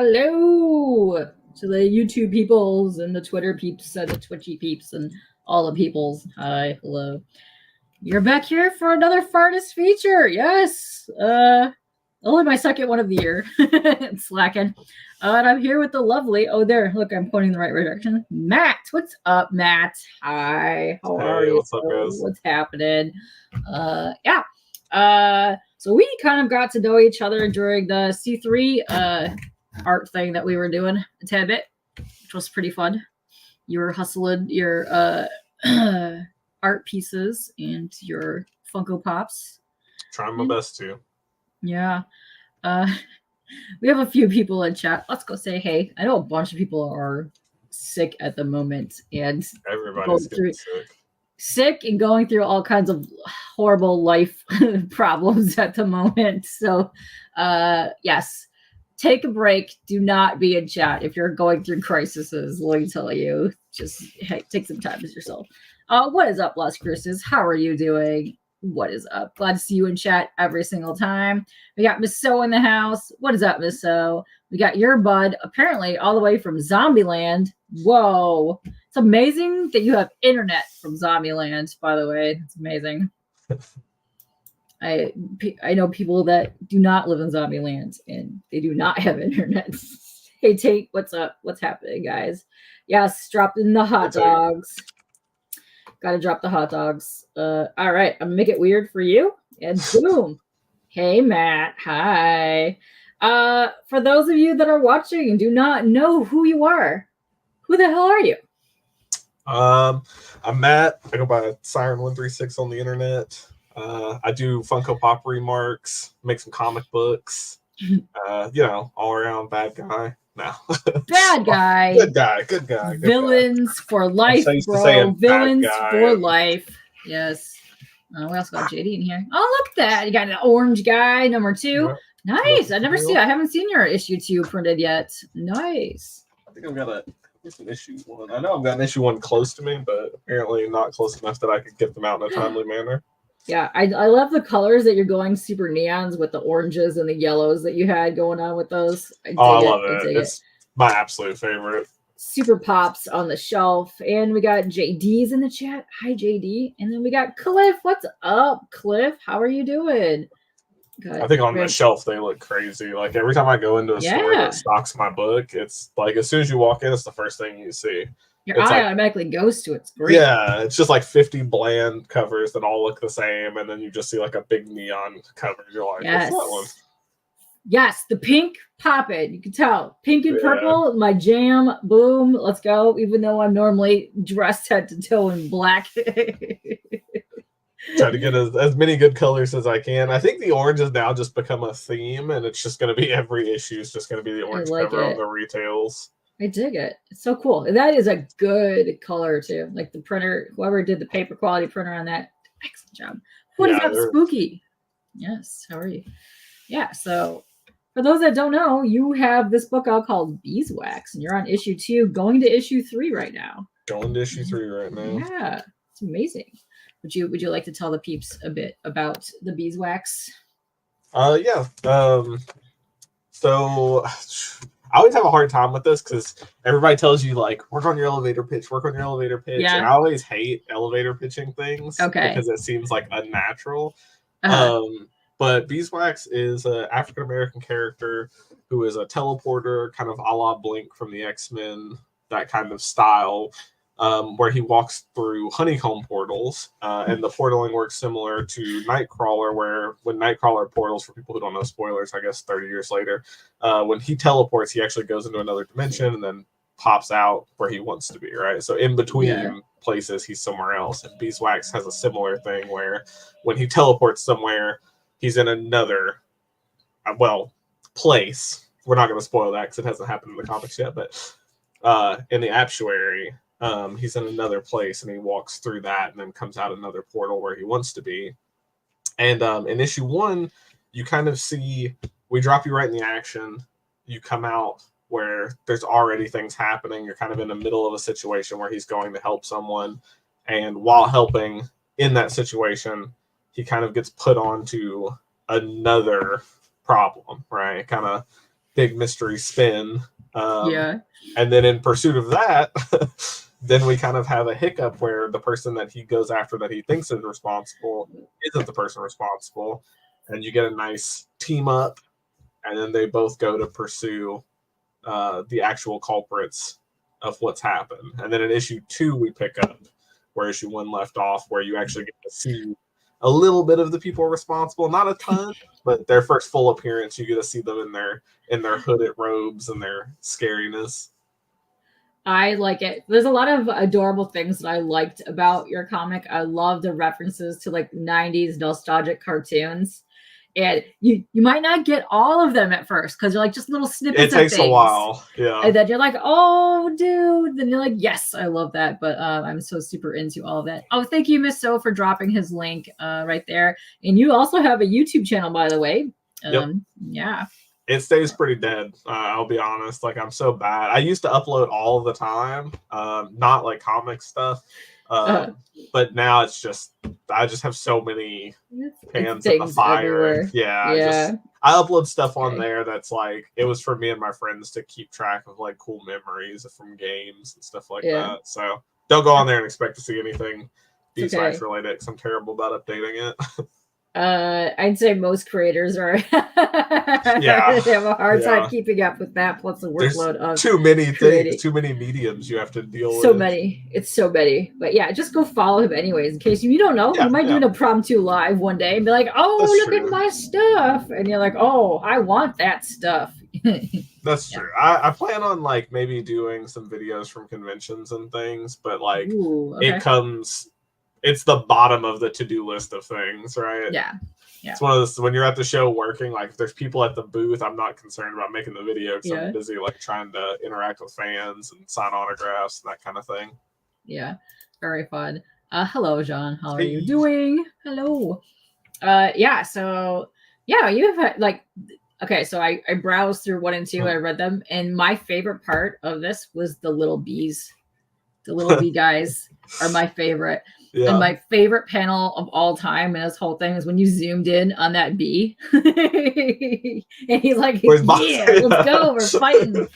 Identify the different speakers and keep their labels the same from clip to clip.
Speaker 1: hello to the YouTube peoples and the Twitter peeps and the Twitchy peeps and all the peoples. Hi, hello. You're back here for another Fartist feature. Yes. Only my second one of the year. It's slacking. And I'm here with the lovely. Oh, there. Look, I'm pointing the right direction. Matt. What's up, Matt? Hi. How are you?
Speaker 2: What's up, guys?
Speaker 1: What's happening? Yeah. So we kind of got to know each other during the C3 art thing that we were doing a tad bit, which was pretty fun. You were hustling your art pieces and your Funko Pops.
Speaker 2: Trying my best to.
Speaker 1: Yeah. We have a few people in chat. Let's go say hey. I know a bunch of people are sick at the moment, and
Speaker 2: everybody's getting
Speaker 1: sick and going through all kinds of horrible life problems at the moment. So, yes, take a break. Do not be in chat if you're going through crises. Let me tell you, just take some time with yourself. What is up, Las Cruces? How are you doing? What is up? Glad to see you in chat every single time. We got Miss So in the house. What is up, Miss So? We got your bud, apparently all the way from Zombieland. Whoa. It's amazing that you have internet from Zombieland, by the way. It's amazing. I know people that do not live in Zombieland, and they do not have internet. Hey, Tate, what's up? What's happening, guys? Yes, dropped in the hot dogs. Gotta drop the hot dogs. All right, I'm gonna make it weird for you. And boom. Hey, Matt. Hi. For those of you that are watching and do not know who you are, who the hell are you?
Speaker 2: I'm Matt. I go by Psyren136 on the internet. I do Funko Pop remarks, make some comic books. All around bad guy. No.
Speaker 1: Bad guy.
Speaker 2: Good guy.
Speaker 1: Villains for life, bro. Villains for life. Yes. We also got JD in here. Oh, look at that. You got an orange guy, number 2. Yeah. Nice. I haven't seen your issue 2 printed yet. Nice.
Speaker 2: I think I've got an issue 1. I know I've got an issue 1 close to me, but apparently not close enough that I could get them out in a timely manner.
Speaker 1: Yeah, I love the colors that you're going super neons with the oranges and the yellows that you had going on with those.
Speaker 2: I love it. It's my absolute favorite.
Speaker 1: Super pops on the shelf. And we got JD's in the chat. Hi, JD. And then we got Cliff. What's up, Cliff? How are you doing?
Speaker 2: Good. I think on the shelf they look crazy. Like every time I go into a store that stocks my book, it's like as soon as you walk in, it's the first thing you see.
Speaker 1: Your eye automatically goes to it. It's great.
Speaker 2: Yeah, it's just like 50 bland covers that all look the same, and then you just see like a big neon cover. You're like,
Speaker 1: yes.
Speaker 2: What's that one?
Speaker 1: Yes, the pink poppin'. You can tell. Pink and purple, my jam. Boom, let's go. Even though I'm normally dressed head to toe in black.
Speaker 2: Try to get as many good colors as I can. I think the orange has now just become a theme, and it's just going to be every issue is just going to be the orange cover on the retails.
Speaker 1: I dig it. It's so cool. That is a good color too. Like the printer, whoever did the paper quality printer on that, excellent job. What is up, Spooky? Yes, how are you? Yeah, so for those that don't know, you have this book out called Beeswax, and you're on issue 2, going to issue 3 right now.
Speaker 2: Going to issue 3 right now.
Speaker 1: Yeah, it's amazing. Would you like to tell the peeps a bit about the Beeswax?
Speaker 2: Yeah. So I always have a hard time with this because everybody tells you like work on your elevator pitch, and I always hate elevator pitching things because it seems like unnatural. But Beeswax is an African American character who is a teleporter, kind of a la Blink from the X-Men, that kind of style, where he walks through honeycomb portals, and the portaling works similar to Nightcrawler, where when Nightcrawler portals, for people who don't know, spoilers, I guess 30 years later, when he teleports, he actually goes into another dimension and then pops out where he wants to be, right? So in between places, he's somewhere else. And Beeswax has a similar thing where when he teleports somewhere, he's in another, place. We're not going to spoil that because it hasn't happened in the comics yet, but in the Actuary, he's in another place and he walks through that and then comes out another portal where he wants to be. And in issue 1, you kind of see, we drop you right in the action. You come out where there's already things happening. You're kind of in the middle of a situation where he's going to help someone. And while helping in that situation, he kind of gets put onto another problem, right? Kind of big mystery spin. And then in pursuit of that, then we kind of have a hiccup where the person that he goes after that he thinks is responsible isn't the person responsible. And you get a nice team up, and then they both go to pursue the actual culprits of what's happened. And then in issue 2, we pick up where issue 1 left off, where you actually get to see a little bit of the people responsible, not a ton, but their first full appearance, you get to see them in their hooded robes and their scariness.
Speaker 1: I like it. There's a lot of adorable things that I liked about your comic. I love the references to like 90s nostalgic cartoons. And you might not get all of them at first because they're like just little snippets of things.
Speaker 2: It takes a while. Yeah.
Speaker 1: And then you're like, oh, dude. Then you're like, yes, I love that. But I'm so super into all of that. Oh, thank you, Miss So, for dropping his link right there. And you also have a YouTube channel, by the way. Yeah.
Speaker 2: It stays pretty dead. I'll be honest. Like, I'm so bad. I used to upload all the time, not like comic stuff. But now it's just, I just have so many pans in the fire.
Speaker 1: Yeah.
Speaker 2: I upload stuff on there that's like, it was for me and my friends to keep track of like cool memories from games and stuff like that. So don't go on there and expect to see anything Beeswax related because I'm terrible about updating it.
Speaker 1: I'd say most creators are they have a hard time keeping up with that, plus the workload of
Speaker 2: too many things, too many mediums you have to deal with.
Speaker 1: It's so many. But yeah, just go follow him anyways, in case you don't know. You might do an impromptu live one day and be like, oh, look at my stuff. And you're like, oh, I want that stuff.
Speaker 2: That's true. I plan on like maybe doing some videos from conventions and things, but like it's the bottom of the to-do list of things, right?
Speaker 1: Yeah.
Speaker 2: It's one of those, when you're at the show working, like if there's people at the booth, I'm not concerned about making the video because I'm busy like trying to interact with fans and sign autographs and that kind of thing.
Speaker 1: Yeah, very fun. Hello, John. How are you doing? Hello. So you have like, okay, so I browsed through 1 and 2, I read them, and my favorite part of this was the little bees. The little bee guys are my favorite. Yeah. And my favorite panel of all time in this whole thing is when you zoomed in on that bee. And he's like, let's go. We're fighting.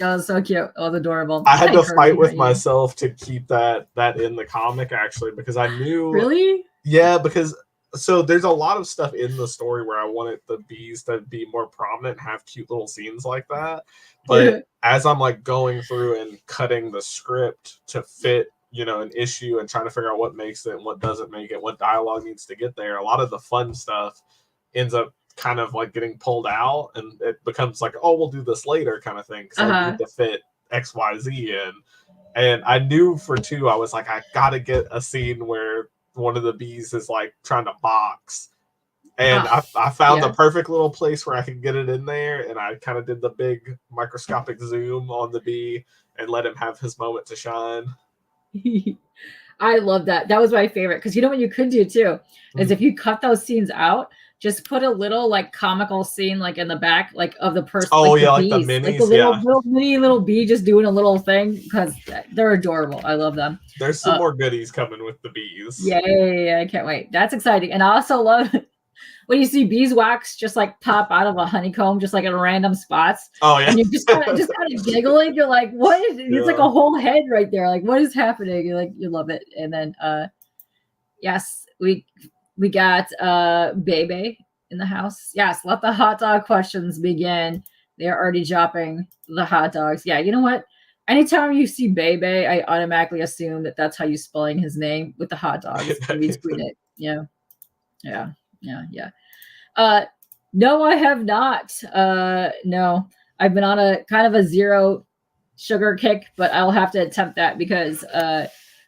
Speaker 1: Oh, so cute. Oh, it's adorable.
Speaker 2: I had to fight with myself to keep that in the comic, actually, because I knew.
Speaker 1: Really?
Speaker 2: Yeah, because so there's a lot of stuff in the story where I wanted the bees to be more prominent and have cute little scenes like that. But as I'm like going through and cutting the script to fit, an issue and trying to figure out what makes it and what doesn't make it, what dialogue needs to get there, a lot of the fun stuff ends up kind of like getting pulled out, and it becomes like, oh, we'll do this later kind of thing because I need to fit XYZ in. And I knew for 2, I was like, I gotta get a scene where one of the bees is like trying to box. And I found the perfect little place where I could get it in there, and I kind of did the big microscopic zoom on the bee and let him have his moment to shine.
Speaker 1: I love that. That was my favorite, because what you could do too is if you cut those scenes out, just put a little like comical scene like in the back, like of the person.
Speaker 2: Oh,
Speaker 1: like
Speaker 2: the minis,
Speaker 1: like the little bee just doing a little thing, because they're adorable. I love them.
Speaker 2: There's some more goodies coming with the bees.
Speaker 1: Yeah, I can't wait. That's exciting. And I also love when you see beeswax just like pop out of a honeycomb, just like in random spots.
Speaker 2: Oh yeah,
Speaker 1: and you're just kind of giggling. You're like, what is it? It's like a whole head right there. Like, what is happening? You're like, you love it. And then yes, we got Bebe in the house. Yes, let the hot dog questions begin. They're already dropping the hot dogs. Yeah, you know what? Anytime you see Bebe, I automatically assume that that's how you spelling his name with the hot dogs. Between it. Yeah. No, I have not. No, I've been on a kind of a zero sugar kick, but I'll have to attempt that because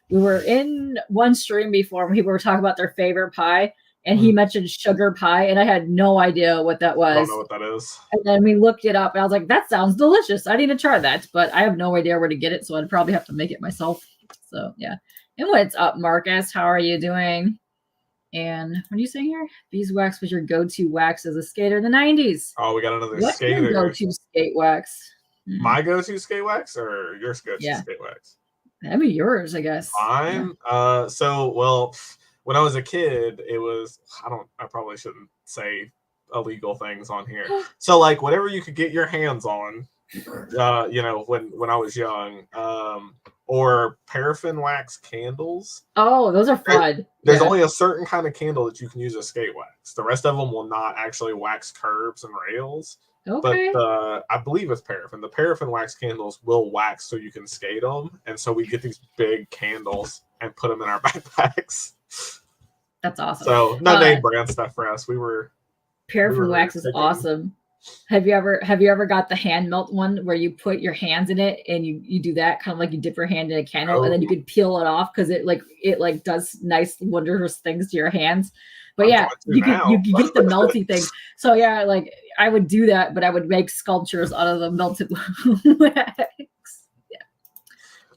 Speaker 1: we were in one stream before when people were talking about their favorite pie, and he mentioned sugar pie, and I had no idea what that was.
Speaker 2: I don't know what that is.
Speaker 1: And then we looked it up, and I was like, that sounds delicious. I need to try that, but I have no idea where to get it, so I'd probably have to make it myself. So yeah. And what's up, Marcus? How are you doing? And what are you saying here? Beeswax was your go-to wax as a skater in the 90s.
Speaker 2: Oh, we got another
Speaker 1: What's
Speaker 2: skater.
Speaker 1: Your go-to skate wax?
Speaker 2: My go-to skate wax or your go-to skate wax?
Speaker 1: That'd be yours, I guess.
Speaker 2: Mine? When I was a kid, it was, I probably shouldn't say illegal things on here. So like whatever you could get your hands on, you know, when I was young, or paraffin wax candles.
Speaker 1: Oh, those are fun.
Speaker 2: There's only a certain kind of candle that you can use as skate wax. The rest of them will not actually wax curbs and rails.
Speaker 1: Okay.
Speaker 2: But I believe it's paraffin. The paraffin wax candles will wax so you can skate them. And so we get these big candles and put them in our backpacks.
Speaker 1: That's awesome.
Speaker 2: So no name brand stuff for us.
Speaker 1: Paraffin wax is awesome. Have you ever got the hand melt one where you put your hands in it and you do that kind of like you dip your hand in a candle and then you can peel it off because it does nice wondrous things to your hands. But yeah, you get the melty thing. So yeah, like I would do that, but I would make sculptures out of the melted wax.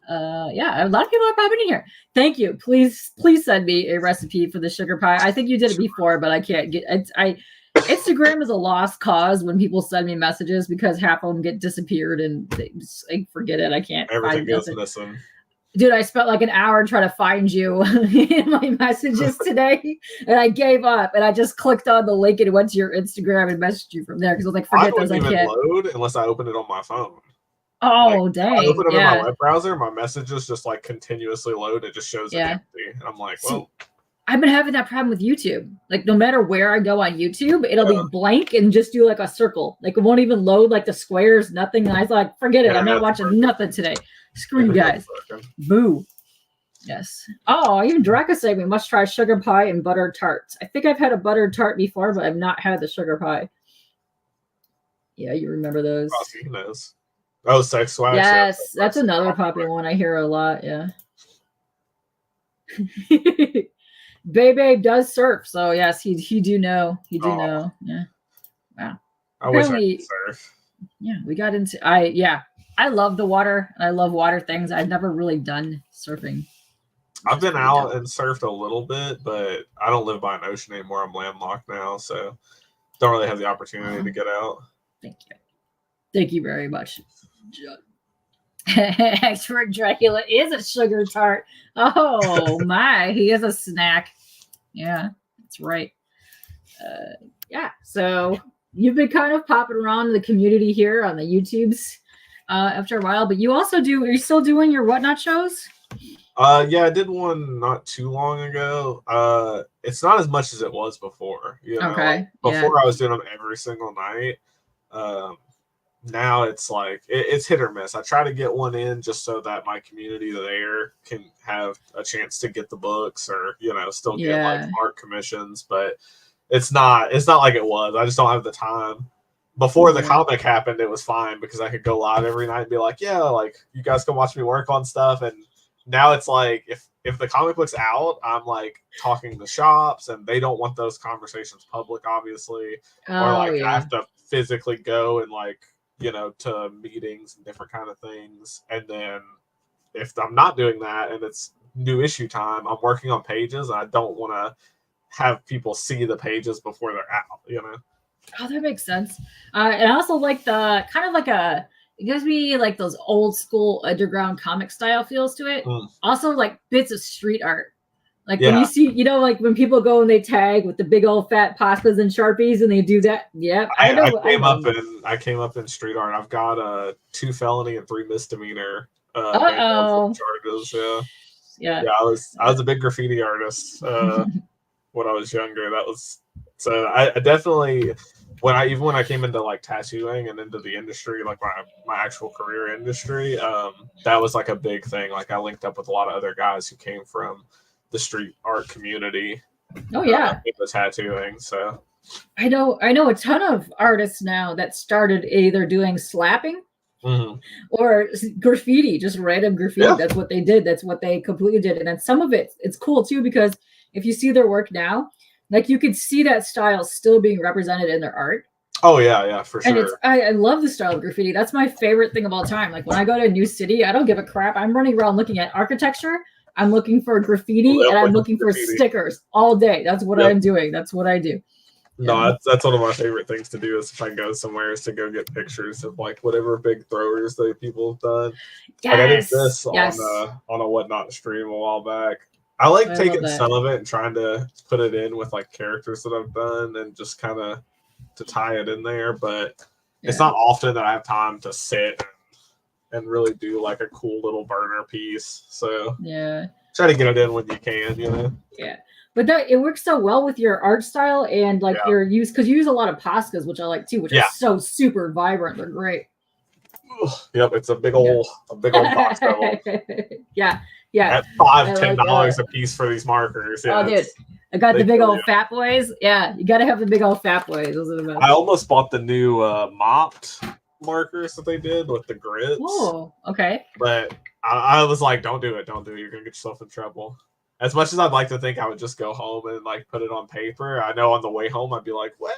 Speaker 1: Yeah, a lot of people are popping in here. Thank you. Please send me a recipe for the sugar pie. I think you did it before, but I can't get it. Instagram is a lost cause when people send me messages because half of them get disappeared and I forget it. I can't.
Speaker 2: Everything goes missing.
Speaker 1: Dude, I spent like an hour trying to find you in my messages today, and I gave up. And I just clicked on the link and went to your Instagram and messaged you from there because I was like, forget those. I can't
Speaker 2: load unless I open it on my phone.
Speaker 1: Oh, like, dang!
Speaker 2: I open it in my web browser. My messages just like continuously load. It just shows it empty, and I'm like, well.
Speaker 1: I've been having that problem with YouTube. Like no matter where I go on YouTube, it'll be blank and just do like a circle. Like it won't even load like the squares, nothing. And I was like, forget it. I'm not watching nothing today. Screw you guys. Boo. Yes. Oh, even Draka said we must try sugar pie and butter tarts. I think I've had a butter tart before, but I've not had the sugar pie. Yeah, you remember those?
Speaker 2: Oh, sex wax.
Speaker 1: Yes, that's another popular one I hear a lot. Yeah. Bebe does surf, so yes, he do know. He do know. Yeah. Wow.
Speaker 2: I wish I could surf.
Speaker 1: Yeah, we got into I love the water and I love water things. I've never really done surfing.
Speaker 2: I've been out and surfed a little bit, but I don't live by an ocean anymore. I'm landlocked now, so don't really have the opportunity to get out.
Speaker 1: Thank you. Thank you very much. Expert Dracula is a sugar tart. Oh my, he is a snack. Yeah, that's right. Yeah, so you've been kind of popping around the community here on the YouTubes after a while, but you also are you still doing your Whatnot shows?
Speaker 2: Yeah, I did one not too long ago. It's not as much as it was before. You know?
Speaker 1: Okay.
Speaker 2: Before I was doing them every single night. Now it's like it's hit or miss. I try to get one in just so that my community there can have a chance to get the books or still get like art commissions, but it's not like it was. I just don't have the time. Before the comic happened, it was fine because I could go live every night and be like, yeah, like you guys can watch me work on stuff. And now it's like if the comic book's out, I'm like talking to shops and they don't want those conversations public, obviously. Or like I have to physically go and like to meetings and different kind of things. And then if I'm not doing that and it's new issue time, I'm working on pages and I don't want to have people see the pages before they're out,
Speaker 1: Oh, that makes sense. And I also like the kind of like it gives me like those old school underground comic style feels to it. Also like bits of street art. Like when you see, like when people go and they tag with the big old fat pastas and Sharpies and they do that. Yeah.
Speaker 2: I came up in street art. I've got 2 felony and 3 misdemeanor charges. Yeah. I was a big graffiti artist when I was younger. So I definitely when I came into like tattooing and into the industry, like my actual career industry, that was like a big thing. Like I linked up with a lot of other guys who came from the street art community.
Speaker 1: Oh yeah,
Speaker 2: with the tattooing. So
Speaker 1: I know a ton of artists now that started either doing slapping or graffiti, just random graffiti. Yeah. That's what they did. That's what they completely did. And then some of it's cool too because if you see their work now, like you could see that style still being represented in their art.
Speaker 2: Oh yeah, for sure.
Speaker 1: And I love the style of graffiti. That's my favorite thing of all time. Like when I go to a new city, I don't give a crap. I'm running around looking at architecture. I'm looking for graffiti and I'm looking for stickers all day. That's what I'm doing. That's what I do.
Speaker 2: No, that's one of my favorite things to do is if I go somewhere is to go get pictures of like whatever big throwers that people have done.
Speaker 1: Yes.
Speaker 2: Like I did this on a Whatnot stream a while back. I like taking some of it and trying to put it in with like characters that I've done and just kind of to tie it in there, but it's not often that I have time to sit and really do like a cool little burner piece. So try to get it in when you can, you know.
Speaker 1: Yeah. But it works so well with your art style and like your use, because you use a lot of Poscas, which I like too, which are so super vibrant. They're great.
Speaker 2: Yep, it's a big old Posca.
Speaker 1: Yeah.
Speaker 2: At $5-10 a piece for these markers. Yeah,
Speaker 1: oh, dude, I got the big old fat boys. Yeah, you got to have the big old fat boys. Those are the best.
Speaker 2: I almost bought the new mopped markers that they did with the grids.
Speaker 1: Oh, okay.
Speaker 2: But I was like, don't do it. Don't do it. You're going to get yourself in trouble. As much as I'd like to think I would just go home and like put it on paper, I know on the way home I'd be like, well.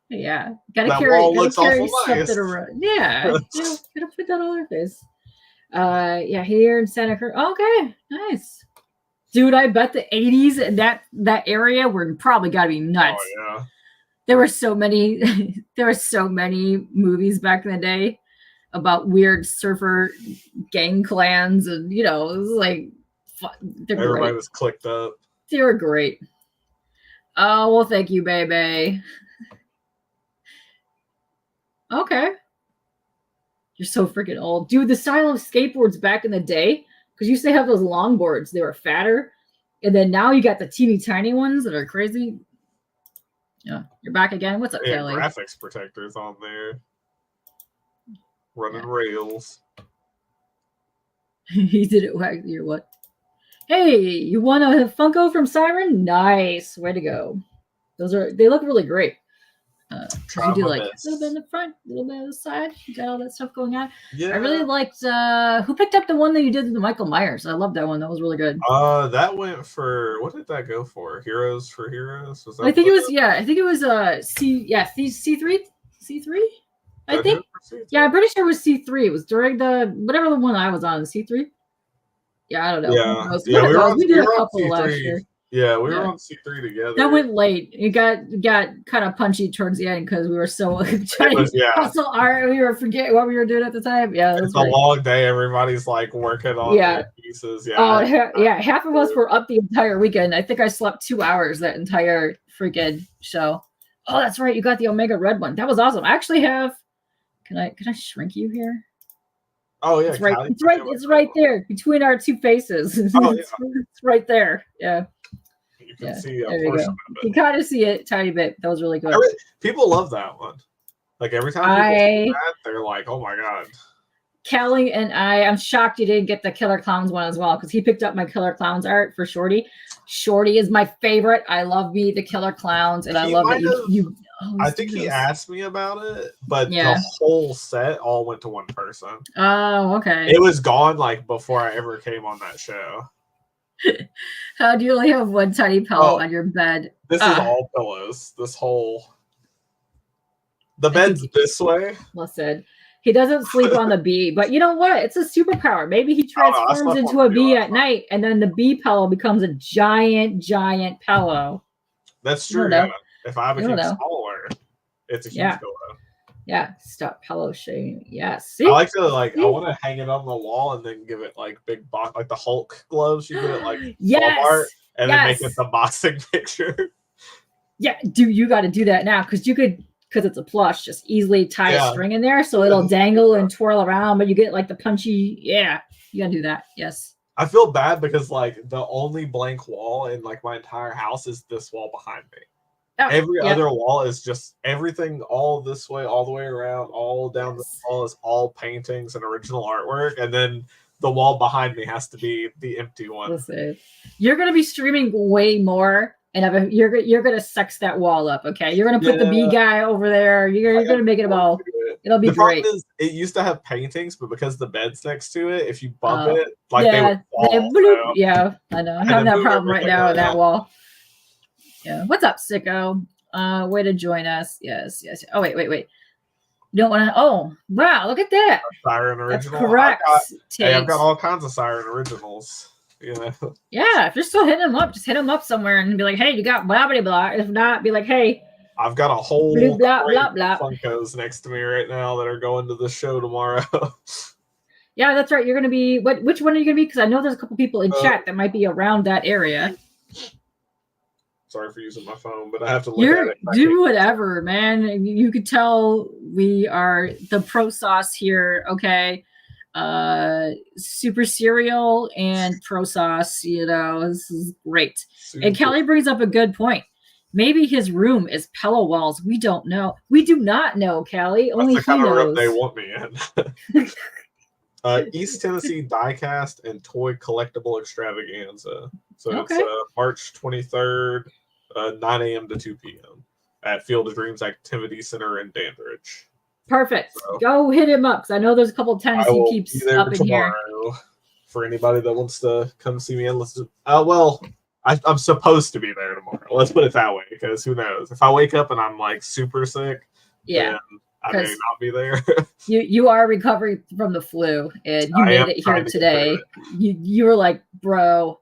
Speaker 1: Yeah, gotta carry something around. Yeah, gotta put that on our face. Yeah, here in Santa Cruz. Okay, nice, dude. I bet the '80s and that area were probably gotta be nuts.
Speaker 2: Oh yeah,
Speaker 1: there were so many. There were so many movies back in the day about weird surfer gang clans, and it was like
Speaker 2: everybody was clicked up.
Speaker 1: They were great. Oh well, thank you, baby. Okay. You're so freaking old. Dude, the style of skateboards back in the day, because you used to have those longboards. They were fatter. And then now you got the teeny tiny ones that are crazy. Yeah. You're back again. What's up, Kelly?
Speaker 2: Graphics protectors on there. Running rails.
Speaker 1: He did it wacky. You're what? Hey, you want a Funko from Siren? Nice. Way to go. They look really great. You do like a little bit in the front, a little bit on the side. You got all that stuff going on.
Speaker 2: Yeah.
Speaker 1: I really liked who picked up the one that you did with the Michael Myers. I love that one. That was really good.
Speaker 2: That went for, what did that go for? Heroes for Heroes? Was that
Speaker 1: I think it was C3? C3? I think. Yeah, I'm pretty sure it was C3. It was during whatever the one I was on, C3. Yeah, I don't know.
Speaker 2: Yeah,
Speaker 1: we did a couple last year.
Speaker 2: Yeah, we were on C3 together.
Speaker 1: That went late. It got kind of punchy towards the end because we were so trying to hustle art. We were forgetting what we were doing at the time. Yeah,
Speaker 2: it's a long day. Everybody's like working on their pieces. Yeah.
Speaker 1: Oh, half of us were up the entire weekend. I think I slept 2 hours that entire freaking show. Oh, that's right. You got the Omega Red one. That was awesome. I actually have. Can I shrink you here?
Speaker 2: Oh yeah,
Speaker 1: it's right there between our two faces.
Speaker 2: Oh,
Speaker 1: it's right there. Yeah.
Speaker 2: You can see a portion of it.
Speaker 1: You kind of see it a tiny bit. That was really good.
Speaker 2: People love that one. Like every time people see that, they're like, "Oh my god!"
Speaker 1: Kelly and I'm shocked you didn't get the Killer Clowns one as well because he picked up my Killer Clowns art for Shorty. Shorty is my favorite. I love the Killer Clowns, and I love that you.
Speaker 2: I think he asked me about it, but the whole set all went to one person.
Speaker 1: Oh, okay.
Speaker 2: It was gone like before I ever came on that show.
Speaker 1: How do you only have one tiny pillow on your bed?
Speaker 2: This is all pillows. The bed's this way.
Speaker 1: Listen, he doesn't sleep on the bee, but you know what? It's a superpower. Maybe he transforms into a bee at night, and then the bee pillow becomes a giant pillow.
Speaker 2: That's true. Yeah. If I became smaller, it's a huge pillow.
Speaker 1: Yeah, stop pillow shaming. Yes. See?
Speaker 2: I like to I want to hang it on the wall and then give it like big box, like the Hulk gloves you get at like Walmart, and then make it the boxing picture.
Speaker 1: Yeah, you got to do that now because it's a plush, just easily tie a string in there so it'll dangle and twirl around, but you get like the punchy. Yeah, you gotta do that. Yes.
Speaker 2: I feel bad because like the only blank wall in like my entire house is this wall behind me. Every other wall is just everything all this way, all the way around, all down the wall is all paintings and original artwork. And then the wall behind me has to be the empty one.
Speaker 1: Listen, you're going to be streaming way more and you're going to sex that wall up. Okay. You're going to put the bee guy over there. You're going to make it all. It'll be great.
Speaker 2: Is, it used to have paintings, but because the bed's next to it, if you bump it, like they would fall.
Speaker 1: Yeah, I know. I'm having that problem right now with that wall. Yeah. What's up, sicko? Way to join us. Yes. Oh, wait. You don't want to. Oh, wow. Look at that.
Speaker 2: Siren original.
Speaker 1: That's correct.
Speaker 2: I've got all kinds of Siren originals. You know?
Speaker 1: Yeah. If you're still hitting them up, just hit them up somewhere and be like, hey, you got blah, blah, blah. If not, be like, hey.
Speaker 2: I've got a whole
Speaker 1: blah, blah, blah.
Speaker 2: Funkos next to me right now that are going to the show tomorrow.
Speaker 1: Yeah, that's right. You're going to be. Which one are you going to be? Because I know there's a couple people in chat that might be around that area.
Speaker 2: Sorry for using my phone, but I have to look at it.
Speaker 1: Do whatever, man. You could tell we are the pro sauce here, okay? Super cereal and pro sauce, you know, this is great. Super. And Kelly brings up a good point. Maybe his room is pillow walls. We don't know. We do not know, Kelly.
Speaker 2: That's
Speaker 1: only
Speaker 2: the kind
Speaker 1: he
Speaker 2: of
Speaker 1: knows.
Speaker 2: room they want me in. East Tennessee Diecast and Toy Collectible Extravaganza. So it's March 23rd, 9 a.m. to 2 p.m. at Field of Dreams Activity Center in Dandridge.
Speaker 1: Perfect. So, go hit him up, because I know there's a couple of Tennessee peeps up in here.
Speaker 2: For anybody that wants to come see me and listen. Well, I'm supposed to be there tomorrow. Let's put it that way, because who knows? If I wake up and I'm like super sick, then I may not be there.
Speaker 1: you are recovering from the flu, and you made it here today. You were like, bro,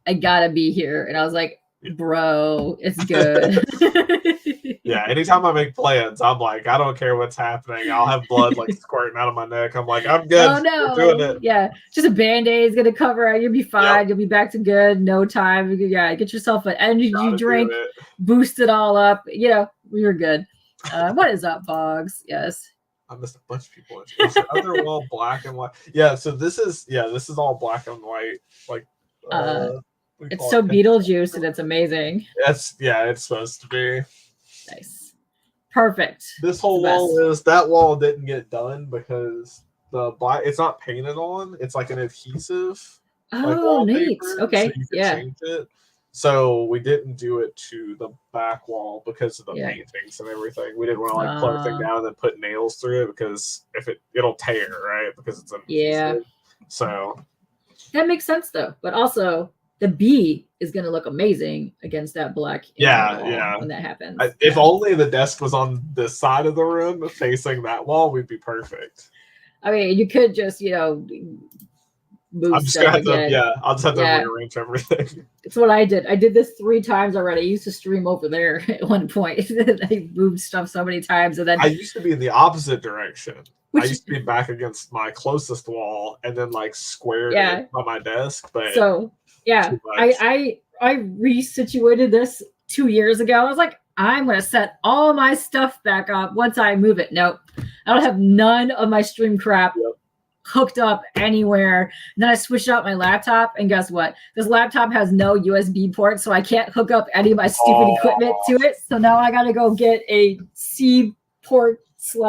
Speaker 1: I gotta be here, and I was like, bro, it's good.
Speaker 2: Yeah, anytime I make plans, I'm like, I don't care what's happening. I'll have blood like squirting out of my neck. I'm like, I'm good.
Speaker 1: Oh no,
Speaker 2: we're doing it.
Speaker 1: Yeah, just a Band-Aid is gonna cover it. You'll be fine. You'll be back to good. No time. Yeah, get yourself an energy drink, boost it all up. You know, you're good. What is up, Boggs? Yes.
Speaker 2: I missed a bunch of people. Is the other wall black and white? Yeah, so this is all black and white. Like
Speaker 1: it's so Beetlejuice, and it's amazing.
Speaker 2: It's supposed to be.
Speaker 1: Nice. Perfect.
Speaker 2: This whole wall that wall didn't get done because the black, it's not painted on. It's like an adhesive.
Speaker 1: Oh, neat. Okay.
Speaker 2: So you can change it. So we didn't do it to the back wall because of the paintings and everything. We didn't want to like plug thing down and then put nails through it, because if it'll tear, right? Because it's an adhesive. So
Speaker 1: that makes sense though. But also the B is going to look amazing against that black. When that happens.
Speaker 2: If only the desk was on this side of the room facing that wall, we'd be perfect.
Speaker 1: I mean, you could just, move
Speaker 2: I'm just gonna have to, I'll just have to rearrange everything.
Speaker 1: It's what I did. I did this 3 times already. I used to stream over there at one point. I moved stuff so many times, and then
Speaker 2: I used to be in the opposite direction. I used to be back against my closest wall and then like squared by my desk. But I resituated this 2 years ago. I was like, I'm gonna set all my stuff back up once I move it. Nope, I don't have none of my stream crap hooked up anywhere. And then I switched out my laptop, and guess what? This laptop has no USB port, so I can't hook up any of my stupid equipment to it. So now I gotta go get a C port /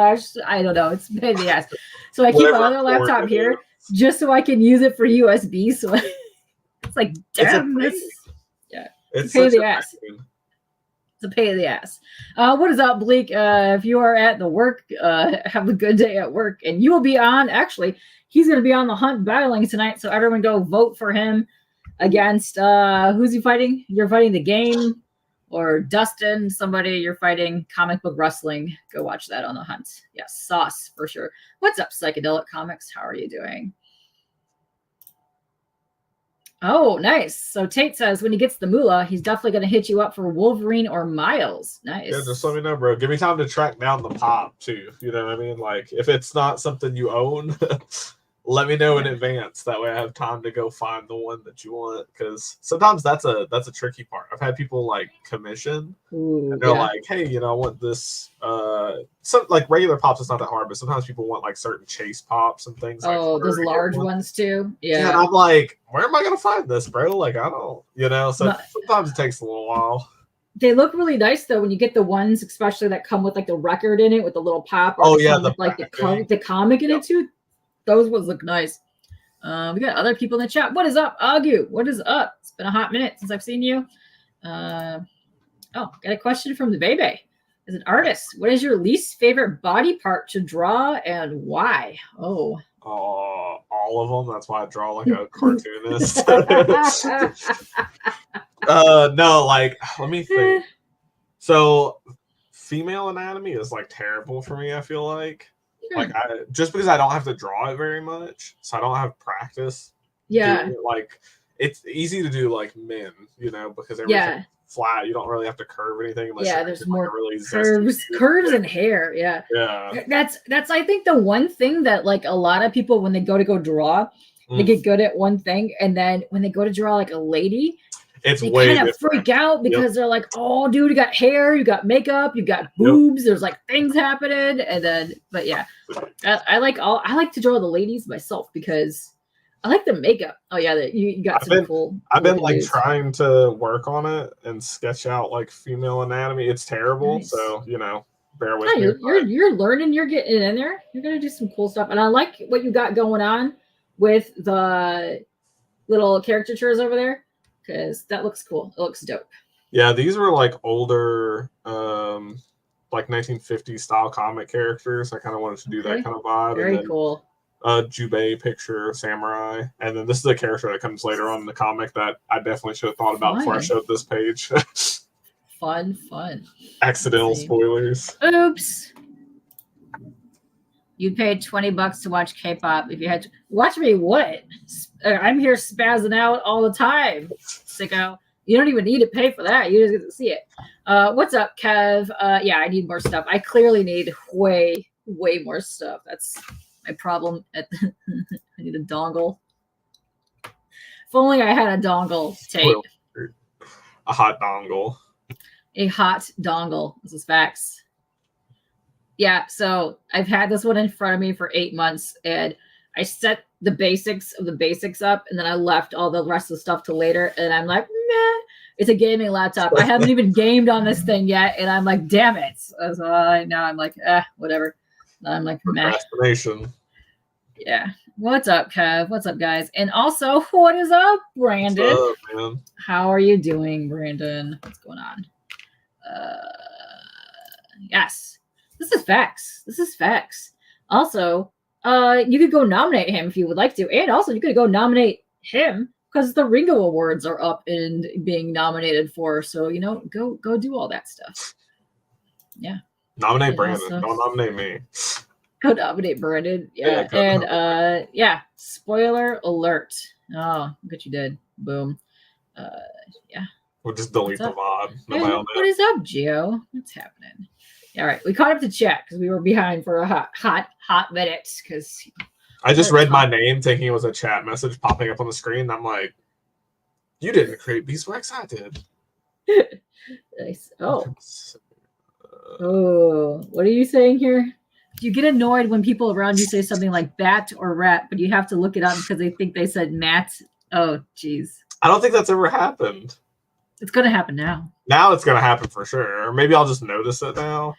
Speaker 2: I don't know. It's a pain in the ass. So I keep my other laptop here just so I can use it for USB. So it's like, damn, it's a pain in the ass. It's a pain in the ass. What is up, Bleak? If you are at the work, have a good day at work, and you will be on. Actually, he's going to be on the hunt battling tonight, so everyone go vote for him against who's he fighting? You're fighting the game, or Dustin, somebody you're fighting. Comic book wrestling. Go watch that on the hunt. Yes, sauce for sure. What's up, Psychedelic Comics? How are you doing? Oh, nice. So Tate says when he gets the moolah, he's definitely going to hit you up for Wolverine or Miles. Nice. Yeah, just let me know, bro. Give me time to track down the pop, too. You know what I mean? Like, if it's not something you own, let me know in advance. That way I have time to go find the one that you want. Because sometimes that's a tricky part. I've had people, like, commission. And they're like, hey, I want this. Some like regular pops, it's not that hard. But sometimes people want, like, certain chase pops and things.
Speaker 1: Oh, those large ones, too? Yeah.
Speaker 2: And I'm like, where am I going to find this, bro? Like, I don't, so sometimes it takes a little while.
Speaker 1: They look really nice though when you get the ones, especially that come with like the record in it with the little pop.
Speaker 2: Or
Speaker 1: the comic in it too. Those ones look nice. We got other people in the chat. What is up, Agu? What is up? It's been a hot minute since I've seen you. Got a question from the baby. As an artist, what is your least favorite body part to draw and why? Oh,
Speaker 2: all of them. That's why I draw like a cartoonist. No, like, let me think. So female anatomy is like terrible for me, I feel like. Like, just because I don't have to draw it very much, so I don't have practice.
Speaker 1: Yeah.
Speaker 2: Like, it's easy to do like men, because everything's flat. You don't really have to curve anything unless
Speaker 1: there's more
Speaker 2: like really
Speaker 1: curves and hair. Yeah. That's I think the one thing that like a lot of people when they go draw, they get good at one thing, and then when they go to draw like a lady,
Speaker 2: It's
Speaker 1: they
Speaker 2: way
Speaker 1: kind of freak out because they're like, oh, dude, you got hair, you got makeup, you got boobs. There's like things happening, and then, but yeah, I like to draw the ladies myself because I like the makeup. Oh yeah, you got some cool.
Speaker 2: I've been like trying to work on it and sketch out like female anatomy. It's terrible, so bear with me.
Speaker 1: You're learning. You're getting in there. You're gonna do some cool stuff, and I like what you got going on with the little caricatures over there because that looks cool. It looks dope.
Speaker 2: Yeah, these were like older, like 1950s style comic characters. I kind of wanted to do that kind of vibe.
Speaker 1: Very cool.
Speaker 2: Jubei picture, samurai, and then this is a character that comes later on in the comic that I definitely should have thought about before I showed this page.
Speaker 1: Fun.
Speaker 2: Accidental spoilers.
Speaker 1: Oops. You paid $20 to watch K-pop. If you had to watch me, what? I'm here spazzing out all the time, sicko. You don't even need to pay for that. You just get to see it. What's up, Kev? Yeah, I need more stuff. I clearly need way more stuff. That's my problem. I need a dongle. If only I had a dongle tape.
Speaker 2: A hot dongle.
Speaker 1: A hot dongle. This is facts. Yeah, so I've had this one in front of me for 8 months, and I set the basics of the basics up, and then I left all the rest of the stuff to later, and I'm like, meh. It's a gaming laptop. I haven't even gamed on this thing yet, and I'm like, damn it. So now I'm like, whatever. I'm like, meh. Yeah. What's up, Kev? What's up, guys? And also, what is up, Brandon?
Speaker 2: What's up, man?
Speaker 1: How are you doing, Brandon? What's going on? Yes. This is facts. Also, you could go nominate him if you would like to. And also, you could go nominate him because the Ringo Awards are up and being nominated for. So, go do all that stuff. Yeah.
Speaker 2: Nominate Brandon. Don't nominate me.
Speaker 1: Go nominate Brandon. Yeah. And spoiler alert. Oh, look what you did. Boom. Yeah.
Speaker 2: We'll just delete the VOD.
Speaker 1: What is up, Gio? What's happening? All right, we caught up to chat because we were behind for a hot minute. Because
Speaker 2: I just read my name thinking it was a chat message popping up on the screen. And I'm like, you didn't create Beeswax, I did.
Speaker 1: Nice. Oh, what are you saying here? Do you get annoyed when people around you say something like bat or rat, but you have to look it up because they think they said Matt? Oh, geez.
Speaker 2: I don't think that's ever happened.
Speaker 1: It's going to happen now.
Speaker 2: Now it's going to happen for sure. Or maybe I'll just notice it now.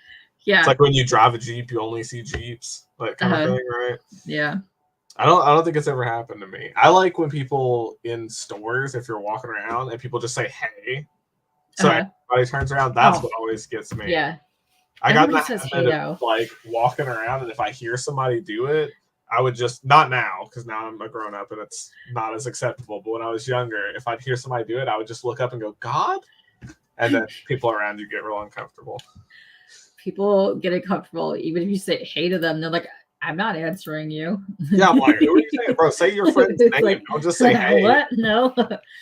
Speaker 1: Yeah.
Speaker 2: It's like when you drive a Jeep, you only see Jeeps, that kind of thing, right?
Speaker 1: Yeah.
Speaker 2: I don't think it's ever happened to me. I like when people in stores, if you're walking around and people just say, hey. So everybody turns around. That's what always gets me.
Speaker 1: Yeah.
Speaker 2: I got that habit of like walking around, and if I hear somebody do it, I would just, not now, because now I'm a grown up and it's not as acceptable. But when I was younger, if I'd hear somebody do it, I would just look up and go, God? And then people around you get real uncomfortable.
Speaker 1: People get uncomfortable, even if you say hey to them, they're like, I'm not answering you.
Speaker 2: Yeah, I'm like, who are you saying, bro? Say your friend's name. Like, don't just say hey.
Speaker 1: What? No.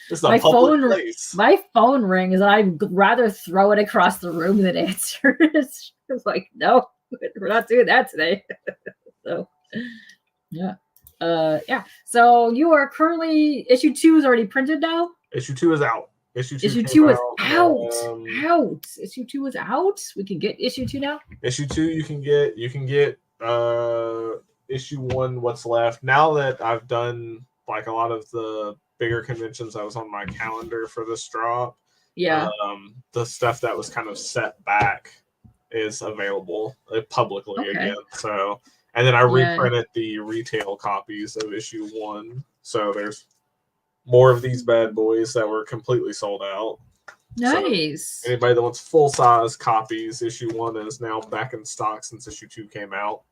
Speaker 2: This is a public place.
Speaker 1: My phone rings, and I'd rather throw it across the room than answer it. It's like, no, we're not doing that today. So, yeah. Yeah. So you are currently, issue 2 is already printed now?
Speaker 2: Issue 2 is out. Issue 2
Speaker 1: is out. Issue 2 is out. We can get issue 2 now.
Speaker 2: Issue 2 you can get issue 1 what's left. Now that I've done like a lot of the bigger conventions I was on my calendar for this drop.
Speaker 1: Yeah.
Speaker 2: The stuff that was kind of set back is available publicly again. So, and then I reprinted the retail copies of issue 1. So there's more of these bad boys that were completely sold out.
Speaker 1: Nice.
Speaker 2: So anybody that wants full size copies, issue 1 is now back in stock since issue 2 came out.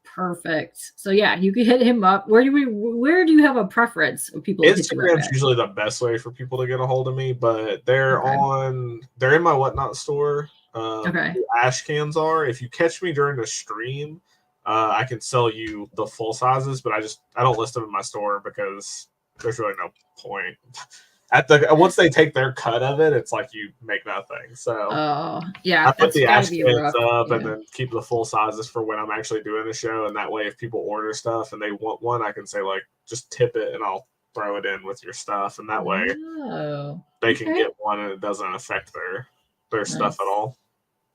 Speaker 1: Perfect. So yeah, you can hit him up. Where do you have a preference of people?
Speaker 2: Instagram's usually the best way for people to get a hold of me, but they're in my Whatnot store. The ash cans are. If you catch me during the stream, I can sell you the full sizes, but I don't list them in my store because there's really no point. Once they take their cut of it, it's like you make nothing. So
Speaker 1: I
Speaker 2: put the ash cans up and then keep the full sizes for when I'm actually doing the show, and that way if people order stuff and they want one, I can say like just tip it and I'll throw it in with your stuff, and that way they can get one and it doesn't affect their stuff at all.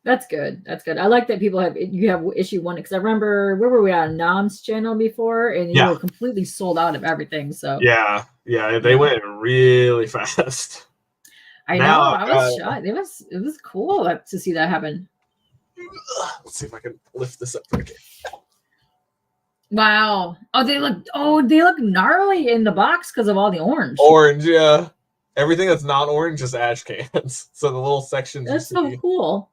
Speaker 1: That's good. That's good. I like that you have issue 1 because I remember where were we on Nam's channel before, and you were completely sold out of everything. So
Speaker 2: yeah, they went really fast.
Speaker 1: I know. I was shocked. It was cool to see that happen.
Speaker 2: Let's see if I can lift this up again.
Speaker 1: Wow. Oh, they look gnarly in the box because of all the orange.
Speaker 2: Orange, yeah. Everything that's not orange is ash cans. So the little sections.
Speaker 1: That's so cool.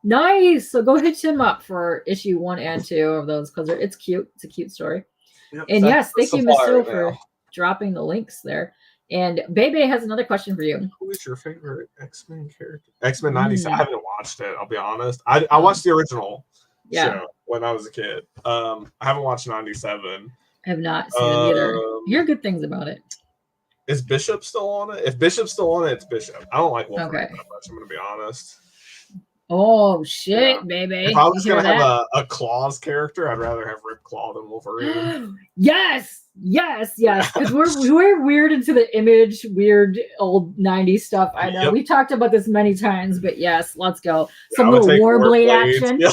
Speaker 1: Nice. So go hit him up for issue 1 and 2 of those because it's cute. It's a cute story. Yep, and yes, thank you, Miss Sue, for dropping the links there. And Bebe has another question for you.
Speaker 2: Who is your favorite X-Men character? X-Men 97. I haven't watched it. I'll be honest. I watched the original show when I was a kid. I haven't watched 97.
Speaker 1: I have not seen it either. Hear good things about it.
Speaker 2: Is Bishop still on it? If Bishop's still on it, it's Bishop. I don't like Wolverine that much. I'm going to be honest.
Speaker 1: Oh shit, baby!
Speaker 2: If I was gonna have a Claws character, I'd rather have Rip Claw than Wolverine.
Speaker 1: Yes. Because we're weird into the Image, weird old '90s stuff. I know we talked about this many times, but yes, let's go. Some little Warblade action. Yeah.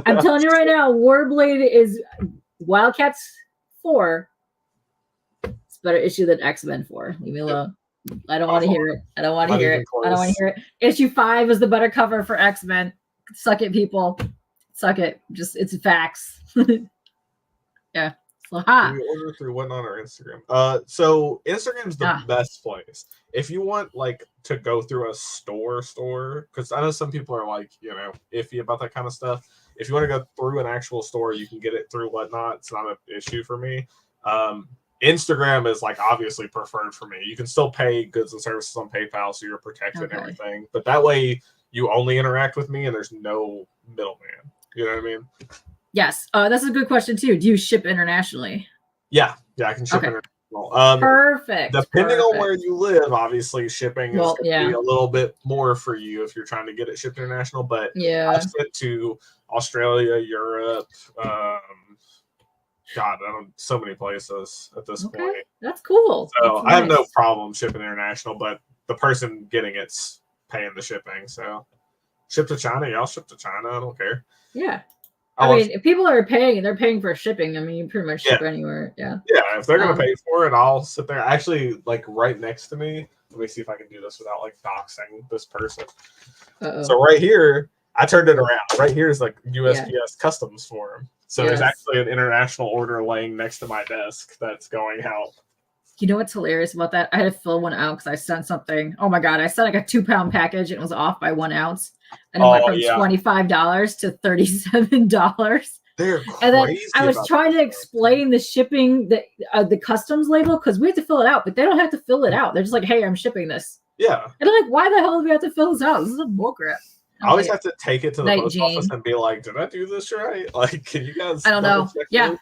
Speaker 1: I'm telling you right now, Warblade is Wildcats 4. It's a better issue than X-Men 4. Leave me alone. I don't want to hear it. I don't want to hear it. Issue 5 is the better cover for X-Men. Suck it, people. Suck it. Just it's facts. Yeah. So
Speaker 2: we order through whatnot or Instagram. So Instagram's the best place. If you want to go through a store, because I know some people are iffy about that kind of stuff. If you want to go through an actual store, you can get it through whatnot. It's not an issue for me. Instagram is obviously preferred for me. You can still pay goods and services on PayPal, so you're protected and everything. But that way, you only interact with me, and there's no middleman. You know what I mean?
Speaker 1: Yes, that's a good question too. Do you ship internationally?
Speaker 2: Yeah, I can ship international.
Speaker 1: Perfect.
Speaker 2: Depending on where you live, obviously shipping is going to be a little bit more for you if you're trying to get it shipped international. But I've sent to Australia, Europe. God, so many places at this point.
Speaker 1: That's cool.
Speaker 2: So I have no problem shipping international, but the person getting it's paying the shipping. So ship to China, I'll ship to China. I don't care.
Speaker 1: Yeah. I mean, if people are paying, they're paying for shipping. I mean, you pretty much ship anywhere. Yeah. Yeah,
Speaker 2: if they're gonna pay for it, I'll sit there. Actually, right next to me. Let me see if I can do this without doxing this person. So right here, I turned it around. Right here is USPS customs form. So there's actually an international order laying next to my desk that's going out.
Speaker 1: You know what's hilarious about that? I had to fill one out because I sent something. Oh my God. I sent a 2-pound package and it was off by 1 ounce. And it went from $25 to $37.
Speaker 2: They're crazy.
Speaker 1: And then I was trying to explain the shipping, the customs label, because we have to fill it out, but they don't have to fill it out. They're just hey, I'm shipping this.
Speaker 2: Yeah.
Speaker 1: And I'm why the hell do we have to fill this out? This is a bullcrap.
Speaker 2: I always have to take it to the post office and be did I do this right? Can you guys?
Speaker 1: I don't know. Yeah.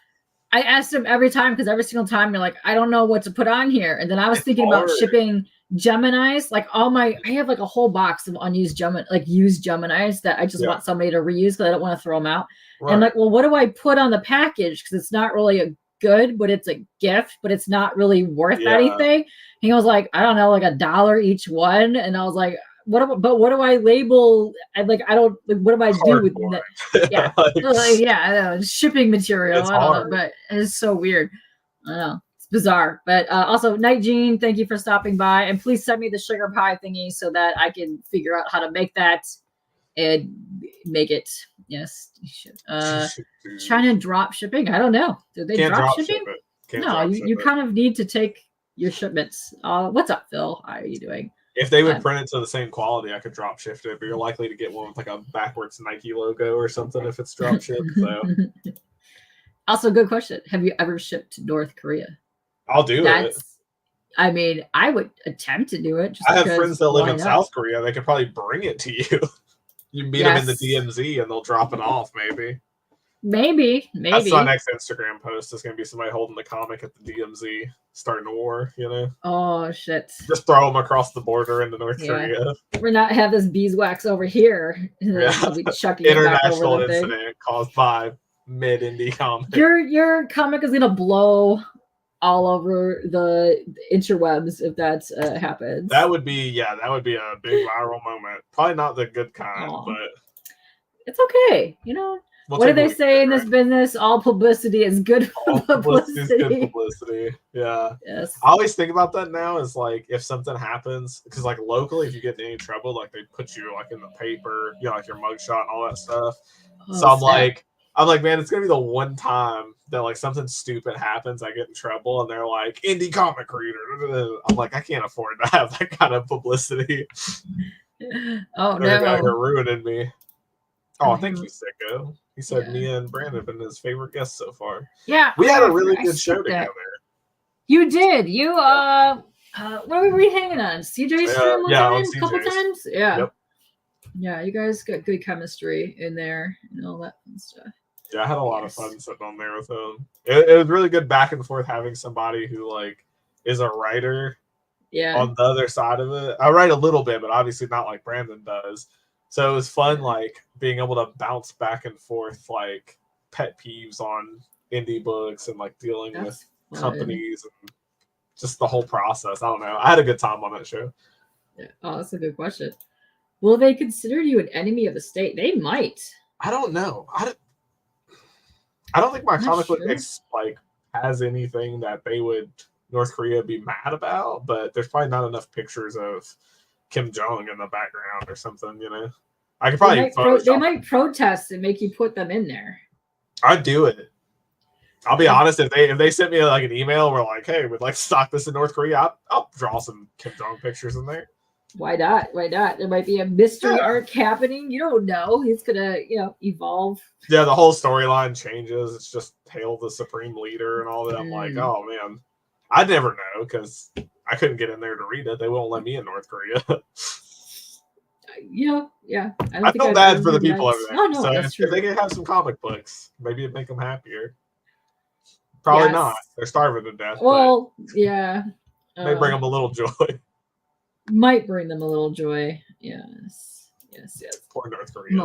Speaker 1: I asked him every time because every single time you're I don't know what to put on here. And then I was thinking about shipping Geminis. I have a whole box of unused used Geminis that I just want somebody to reuse because I don't want to throw them out. Right. And well, what do I put on the package? Because it's not really a good, but it's a gift, but it's not really worth anything. He was I don't know, $1 each one. And I was what do I label? I don't what do I do with that? Yeah, I know, shipping material. I don't know, but it's so weird. I don't know, it's bizarre. But also, Night Jean, thank you for stopping by, and please send me the sugar pie thingy so that I can figure out how to make that and make it. Yes, you should. China drop shipping? I don't know. Do they drop shipping? No, you kind of need to take your shipments. What's up, Phil? How are you doing?
Speaker 2: If they would print it to the same quality, I could drop shift it, but you're likely to get one with a backwards Nike logo or something if it's drop shipped. So.
Speaker 1: Also, good question. Have you ever shipped to North Korea?
Speaker 2: I'll do it.
Speaker 1: I mean, I would attempt to do it.
Speaker 2: I have friends that live in South Korea. They could probably bring it to you. You meet them in the DMZ and they'll drop it off, maybe.
Speaker 1: Maybe.
Speaker 2: That's my next Instagram post. Is going to be somebody holding the comic at the DMZ, starting a war,
Speaker 1: Oh, shit.
Speaker 2: Just throw them across the border into North Korea.
Speaker 1: We're not have this beeswax over here. We'll be chucking
Speaker 2: international incident caused by mid-indie comic.
Speaker 1: Your comic is going to blow all over the interwebs if that happens.
Speaker 2: That would be a big viral moment. Probably not the good kind, but
Speaker 1: it's okay. You know, what do they say in this business? All publicity is good publicity.
Speaker 2: Is good publicity. Yeah.
Speaker 1: Yes.
Speaker 2: I always think about that now is like if something happens, because like locally, if you get in any trouble, like they put you like in the paper, you know, like your mugshot and all that stuff. So I'm like, man, it's gonna be the one time that like something stupid happens, I get in trouble, and they're like, indie comic reader. I'm like, I can't afford to have that kind of publicity.
Speaker 1: Oh no,
Speaker 2: you're ruining me. Oh, thank you, Sicko. He said Mia and Brandon have been his favorite guests so far.
Speaker 1: Yeah,
Speaker 2: we had a really good show together.
Speaker 1: You did. You what were we hanging on? CJ stream a couple times. Yeah. Yep. Yeah, you guys got good chemistry in there and all that fun stuff.
Speaker 2: Yeah, I had a lot of fun sitting on there with him. It was really good back and forth having somebody who like is a writer.
Speaker 1: Yeah.
Speaker 2: On the other side of it, I write a little bit, but obviously not like Brandon does. So it was fun, like being able to bounce back and forth, like pet peeves on indie books and like dealing with companies and just the whole process. I don't know. I had a good time on that show.
Speaker 1: Yeah. Oh, that's a good question. Will they consider you an enemy of the state? They might.
Speaker 2: I don't know. I don't think my comic book like has anything that they would North Korea be mad about, but there's probably not enough pictures of Kim Jong in the background or something, you know. I could probably
Speaker 1: they might protest and make you put them in there.
Speaker 2: I'd do it. I'll be honest, if they sent me like an email where like, hey, we'd like to stock this in North Korea, I'll draw some Kim Jong pictures in there.
Speaker 1: Why not? Why not? There might be a mystery arc happening. You don't know. He's gonna, evolve.
Speaker 2: Yeah, the whole storyline changes. It's just Hail the Supreme Leader and all that. I'm like, oh man, I'd never know because I couldn't get in there to read it. They won't let me in North Korea.
Speaker 1: Yeah.
Speaker 2: I feel bad for the people over there.
Speaker 1: Oh, no,
Speaker 2: so if they could have some comic books, maybe it'd make them happier. Probably not. They're starving to death.
Speaker 1: Well, yeah.
Speaker 2: May bring them a little joy.
Speaker 1: Might bring them a little joy. Yes.
Speaker 2: Poor North Korea.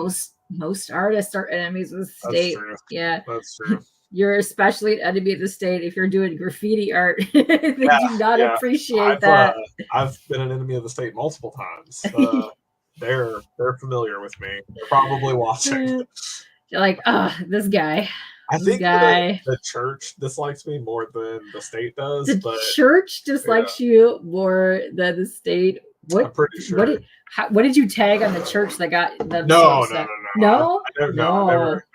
Speaker 1: Most artists are enemies of the state.
Speaker 2: That's true.
Speaker 1: Yeah.
Speaker 2: That's true.
Speaker 1: You're especially an enemy of the state if you're doing graffiti art. They do not appreciate that.
Speaker 2: I've been an enemy of the state multiple times. They're familiar with me. They're probably watching.
Speaker 1: You're like, this guy.
Speaker 2: I think the church dislikes me more than the state does.
Speaker 1: The church dislikes you more than the state. What?
Speaker 2: I'm pretty sure.
Speaker 1: What did you tag on the church that got them?
Speaker 2: No.
Speaker 1: I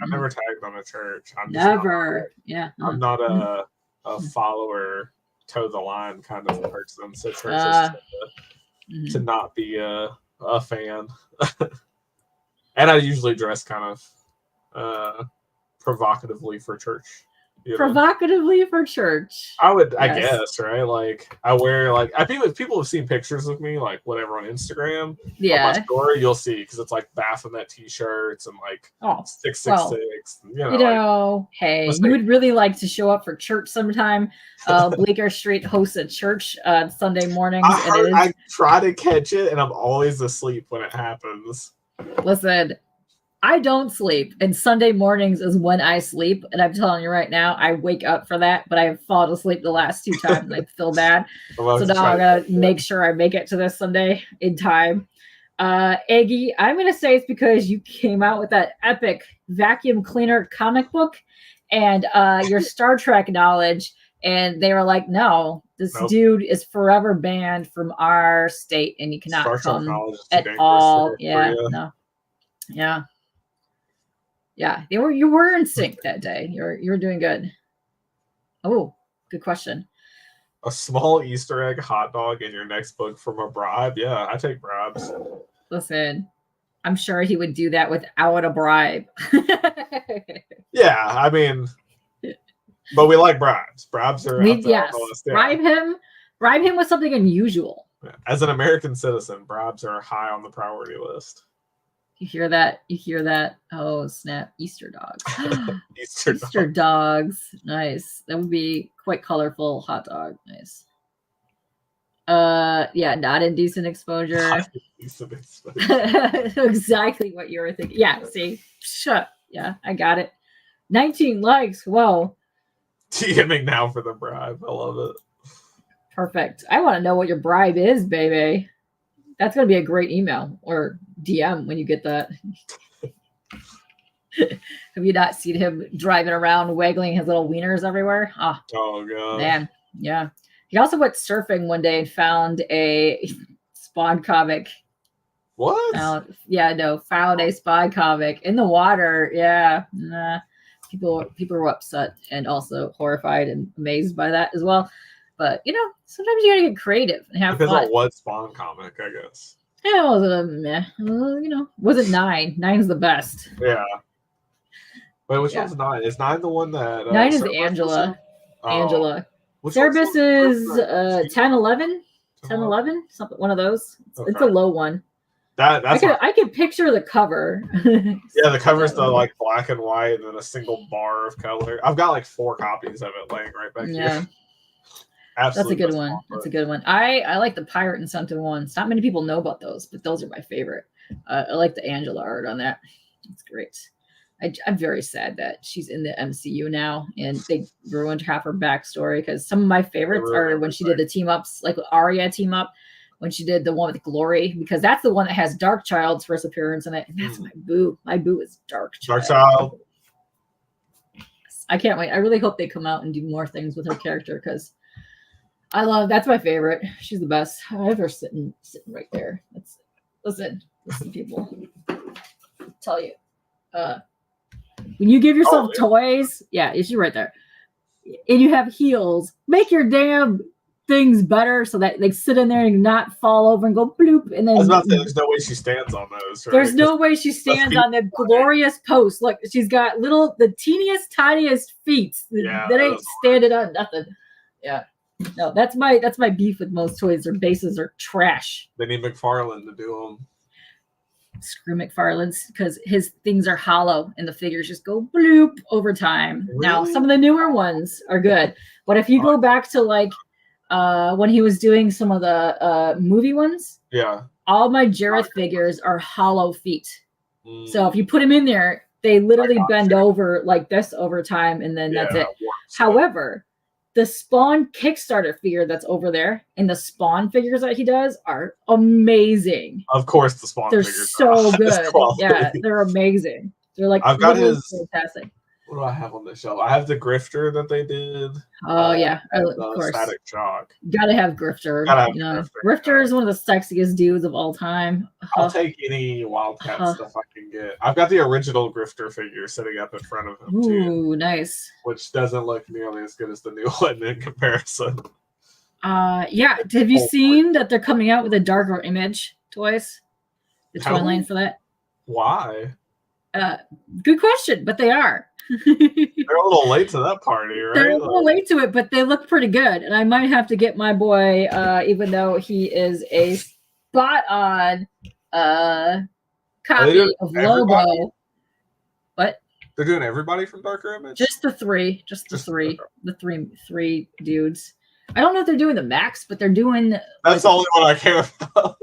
Speaker 2: never tagged on a church. I'm
Speaker 1: never.
Speaker 2: I'm not a follower, toe the line kind of person. So churches to not be a fan. And I usually dress kind of provocatively for church.
Speaker 1: Provocatively for church.
Speaker 2: I guess, right? Like I wear like if people have seen pictures of me, like whatever on Instagram, on my story, you'll see because it's like Baphomet t-shirts and like 666.
Speaker 1: Hey, you would really like to show up for church sometime. Bleecker Street hosts a church Sunday mornings.
Speaker 2: I try to catch it, and I'm always asleep when it happens.
Speaker 1: Listen. I don't sleep, and Sunday mornings is when I sleep. And I'm telling you right now, I wake up for that, but I have fallen asleep the last 2 times. And I feel bad. So now I gotta make sure I make it to this Sunday in time. Eggy, I'm gonna say it's because you came out with that epic vacuum cleaner comic book and your Star Trek knowledge, and they were like, "No, this dude is forever banned from our state, and you cannot come at all." Yeah, no, yeah. Yeah, you were in sync that day. You were doing good. Oh, good question.
Speaker 2: A small Easter egg hot dog in your next book from a bribe? Yeah, I take bribes.
Speaker 1: Listen, I'm sure he would do that without a bribe.
Speaker 2: Yeah, I mean, but we like bribes. Bribes are
Speaker 1: bribe him with something unusual.
Speaker 2: As an American citizen, bribes are high on the priority list.
Speaker 1: You hear that? Oh, snap. Easter dogs.
Speaker 2: Easter
Speaker 1: dogs. Nice. That would be quite colorful hot dog. Nice. Not indecent exposure. Exactly what you were thinking. Yeah, see? Shut. Yeah, I got it. 19 likes. Whoa.
Speaker 2: DMing now for the bribe. I love it.
Speaker 1: Perfect. I want to know what your bribe is, baby. That's going to be a great email or DM when you get that. Have you not seen him driving around waggling his little wieners everywhere?
Speaker 2: Oh, God.
Speaker 1: Man. Yeah. He also went surfing one day and found a Spawn comic.
Speaker 2: What?
Speaker 1: Found a Spawn comic in the water. Yeah. Nah. People were upset and also horrified and amazed by that as well. But, sometimes you got to get creative and have
Speaker 2: fun.
Speaker 1: Depends
Speaker 2: on what Spawn comic, I guess.
Speaker 1: Yeah, it wasn't a meh. Wasn't 9. 9's the best.
Speaker 2: Yeah. Wait, which one's 9? Is 9 the one that...
Speaker 1: 9 is Angela. Angela. Cerebus is 10, 11? 10, 11? Something, one of those. Okay. It's a low one. I could picture the cover.
Speaker 2: Yeah, the cover's the like black and white and then a single bar of color. I've got like 4 copies of it laying right back here. Absolutely.
Speaker 1: That's a good one. That's a good one. I like the Pirate and Something ones. Not many people know about those, but those are my favorite. I like the Angela art on that. It's great. I'm very sad that she's in the MCU now and they ruined half her backstory because some of my favorites are when she did the team ups, like Arya team up, when she did the one with Glory, because that's the one that has Darkchild's first appearance in it. And that's my boo. My boo is Darkchild.
Speaker 2: Darkchild.
Speaker 1: I can't wait. I really hope they come out and do more things with her character because that's my favorite. She's the best. I have her sitting right there. Listen, people. I'll tell you. When you give yourself toys, she's right there. And you have heels, make your damn things better so that they sit in there and not fall over and go bloop. And then
Speaker 2: I was about to say, there's no way she stands on those. Right?
Speaker 1: There's no way she stands on the glorious post. Look, she's got the teeniest, tiniest feet that ain't standing on nothing. Yeah. No, that's my beef with most toys. Their bases are trash.
Speaker 2: They need McFarlane to do them.
Speaker 1: Screw McFarlane's because his things are hollow and the figures just go bloop over time. Really? Now, some of the newer ones are good. But if you go back to like when he was doing some of the movie ones, all my Jareth figures are hollow feet. So if you put them in there, they literally bend over like this over time and then that's it. However, the Spawn Kickstarter figure that's over there and the Spawn figures that he does are amazing.
Speaker 2: Of course, the Spawn figures
Speaker 1: are so good. Yeah, they're amazing. They're like
Speaker 2: I've got
Speaker 1: fantastic.
Speaker 2: What do I have on this shelf? I have the Grifter that they did.
Speaker 1: Oh yeah, of course.
Speaker 2: Static Shock.
Speaker 1: Gotta have Grifter. Grifter is one of the sexiest dudes of all time.
Speaker 2: I'll take any Wildcat stuff I can get. I've got the original Grifter figure sitting up in front of him too.
Speaker 1: Ooh, nice.
Speaker 2: Which doesn't look nearly as good as the new one in comparison.
Speaker 1: Yeah. Have you seen that they're coming out with a darker image toys? The toy line for that.
Speaker 2: Why?
Speaker 1: Good question, but they are.
Speaker 2: They're a little late to that party, right?
Speaker 1: They're a little late to it, but they look pretty good. And I might have to get my boy, even though he is a spot-on copy of Lobo. What?
Speaker 2: They're doing everybody from Darker Image?
Speaker 1: Just the three. Just the three. The three dudes. I don't know if they're doing the Max, but they're doing...
Speaker 2: That's the only one I care about.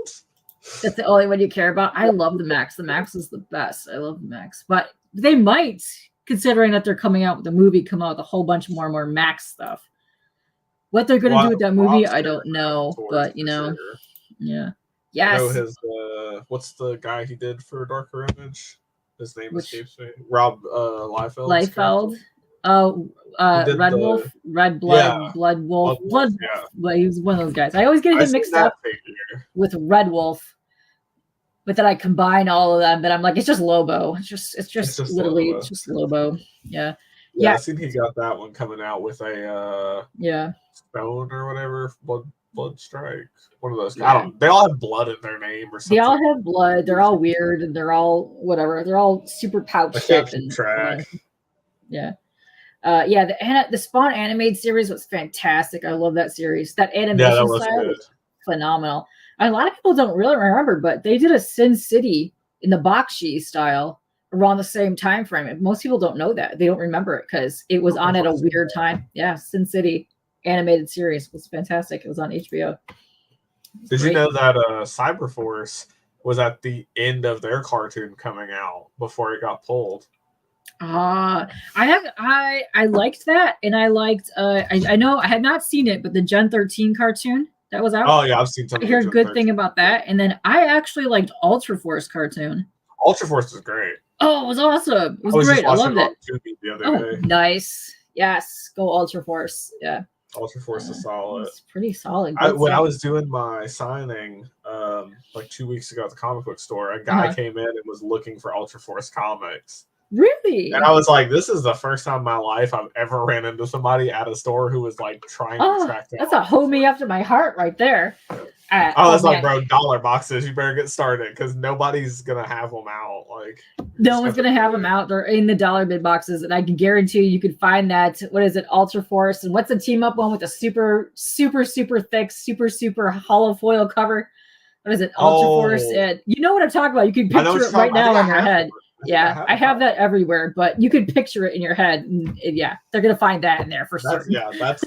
Speaker 1: That's the only one you care about? I love the Max. The Max is the best. I love the Max. But they might... considering that they're coming out with a movie, come out with a whole bunch more and more Max stuff. What they're going to do with that movie, I don't know. But, yeah. Yes.
Speaker 2: What's the guy he did for Darker Image? His name escapes me. Rob Liefeld.
Speaker 1: Liefeld. Oh, Red Wolf. Red Blood. Blood Wolf. Blood. Yeah. Well, he was one of those guys. I always get him mixed up with Red Wolf. But then I combine all of them, but I'm like, it's just Lobo. It's just literally Lobo. It's just Lobo. Yeah.
Speaker 2: I seen he got that one coming out with a stone or whatever, blood strike. One of those. Yeah. They all have blood in their name or something.
Speaker 1: They all have blood. They're all weird and they're all whatever. They're all super pouch shaped and track. The Spawn animated series was fantastic. I love that series. That animation style was phenomenal. A lot of people don't really remember, but they did a Sin City in the Bakshi style around the same time frame. Most people don't know that. They don't remember it because it was on at a weird time. Yeah, Sin City animated series was fantastic. It was on HBO.
Speaker 2: Did you know that Cyberforce was at the end of their cartoon coming out before it got pulled?
Speaker 1: I liked that, and I liked I know I had not seen it, but the Gen 13 cartoon that was out.
Speaker 2: Oh yeah, I've seen some.
Speaker 1: I hear a good thing about that, and then I actually liked Ultra Force cartoon.
Speaker 2: Ultra Force is great.
Speaker 1: Oh, it was awesome. It was great. I loved it. The other day. Nice. Yes, go Ultra Force. Yeah.
Speaker 2: Ultra Force is solid.
Speaker 1: It's pretty solid.
Speaker 2: When I was doing my signing like 2 weeks ago at the comic book store, a guy came in and was looking for Ultra Force comics.
Speaker 1: Really?
Speaker 2: And I was like, this is the first time in my life I've ever ran into somebody at a store who was like trying to track down.
Speaker 1: That's a homie after my heart right there.
Speaker 2: I was like, bro, dollar boxes, you better get started because nobody's gonna have them out. Like,
Speaker 1: no one's gonna have them out. They're in the dollar bid boxes, and I can guarantee you can find that. What is it, Ultra Force? And what's the team up one with the super thick, super hollow foil cover? What is it, Ultra Force? You know what I'm talking about. You can picture it right now in your head. Yeah, I have that everywhere, but you could picture it in your head. And yeah, they're gonna find that in there for certain.
Speaker 2: Yeah, that's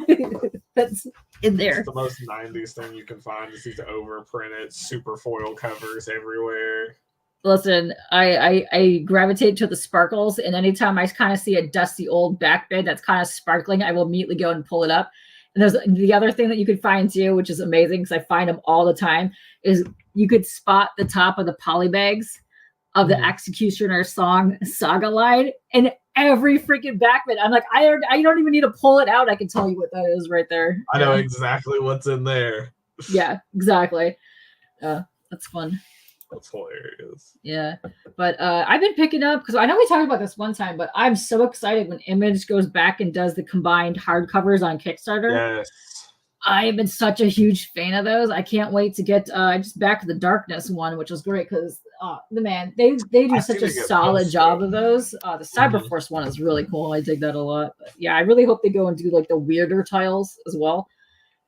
Speaker 1: that's in there.
Speaker 2: The most 90s thing you can find is these overprinted super foil covers everywhere.
Speaker 1: Listen, I gravitate to the sparkles, and anytime I kind of see a dusty old back bid that's kind of sparkling, I will immediately go and pull it up. And there's the other thing that you could find too, which is amazing because I find them all the time, is you could spot the top of the poly bags of the Executioner Song Saga line, and every freaking backbid, I'm like, I don't even need to pull it out. I can tell you what that is right there.
Speaker 2: I know exactly what's in there.
Speaker 1: Yeah, exactly. That's fun.
Speaker 2: That's hilarious.
Speaker 1: Yeah, but I've been picking up because I know we talked about this one time, but I'm so excited when Image goes back and does the combined hardcovers on Kickstarter.
Speaker 2: Yes.
Speaker 1: I have been such a huge fan of those. I can't wait to get just Back to the Darkness one, which was great because they do such a solid job of those. The Cyberforce one is really cool. I dig that a lot. But yeah, I really hope they go and do like the weirder tiles as well,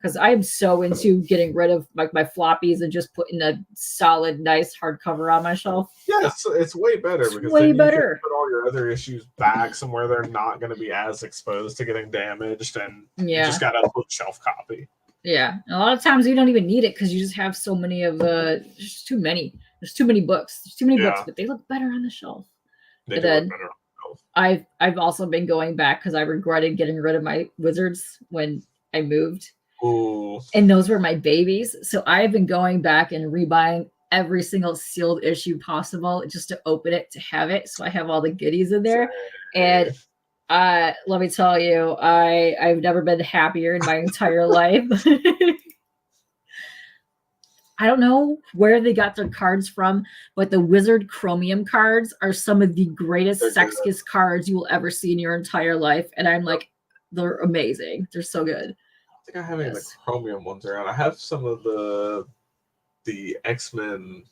Speaker 1: because I am so into getting rid of like my floppies and just putting a solid, nice hardcover on my shelf.
Speaker 2: Yeah, it's way better because then you can put all your other issues back somewhere they're not going to be as exposed to getting damaged, and you just got a bookshelf copy.
Speaker 1: Yeah, and a lot of times you don't even need it because you just have so many of there's too many. There's too many books. There's too many books, but they look better on the shelf.
Speaker 2: They do look better on the shelf.
Speaker 1: I've also been going back because I regretted getting rid of my Wizards when I moved.
Speaker 2: Ooh.
Speaker 1: And those were my babies. So I've been going back and rebuying every single sealed issue possible just to open it, to have it. So I have all the goodies in there. And let me tell you, I've never been happier in my entire life. I don't know where they got their cards from, but the Wizard Chromium cards are some of the greatest, sexiest cards you will ever see in your entire life. And I'm like, they're amazing. They're so good.
Speaker 2: I think I have any of the Chromium ones around. I have some of the X-Men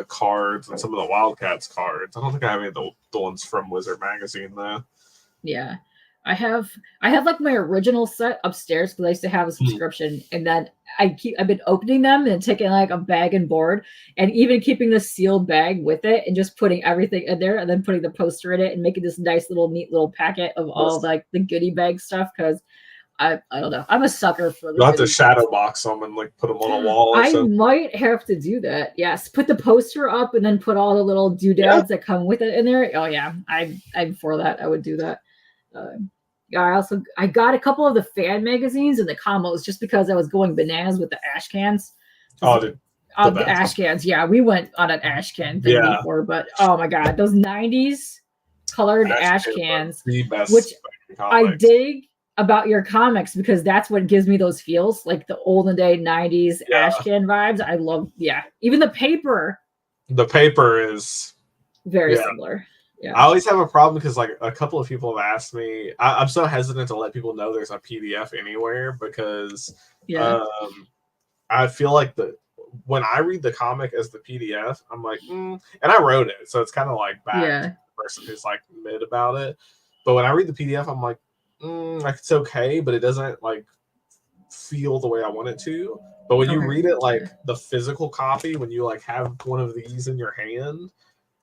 Speaker 2: cards and some of the Wildcats cards. I don't think I have any of the ones from Wizard Magazine though.
Speaker 1: Yeah. I have like my original set upstairs because I used to have a subscription, and then I've been opening them and taking like a bag and board, and even keeping the sealed bag with it and just putting everything in there and then putting the poster in it and making this nice neat little packet of all like the goodie bag stuff because I don't know. I'm a sucker for the.
Speaker 2: You'll have to shadow box them and like put them on a wall.
Speaker 1: I might have to do that. Yes, put the poster up and then put all the little doodads that come with it in there. Oh yeah, I'm for that. I would do that. I got a couple of the fan magazines and the combos just because I was going bananas with the ash cans.
Speaker 2: The
Speaker 1: ash cans. Yeah, we went on an ash can thing before, but oh my god, those 90s colored ash cans, which I dig about your comics because that's what gives me those feels, like the olden day 90s ash can vibes. I love, even the paper.
Speaker 2: The paper is
Speaker 1: very similar. Yeah.
Speaker 2: I always have a problem because like a couple of people have asked me, I'm so hesitant to let people know there's a PDF anywhere because I feel like when I read the comic as the PDF, I'm like, and I wrote it, so it's kind of like back to the person who's like mid about it. But when I read the PDF, I'm like, like it's okay, but it doesn't like feel the way I want it to. But when you read it like the physical copy, when you like have one of these in your hand,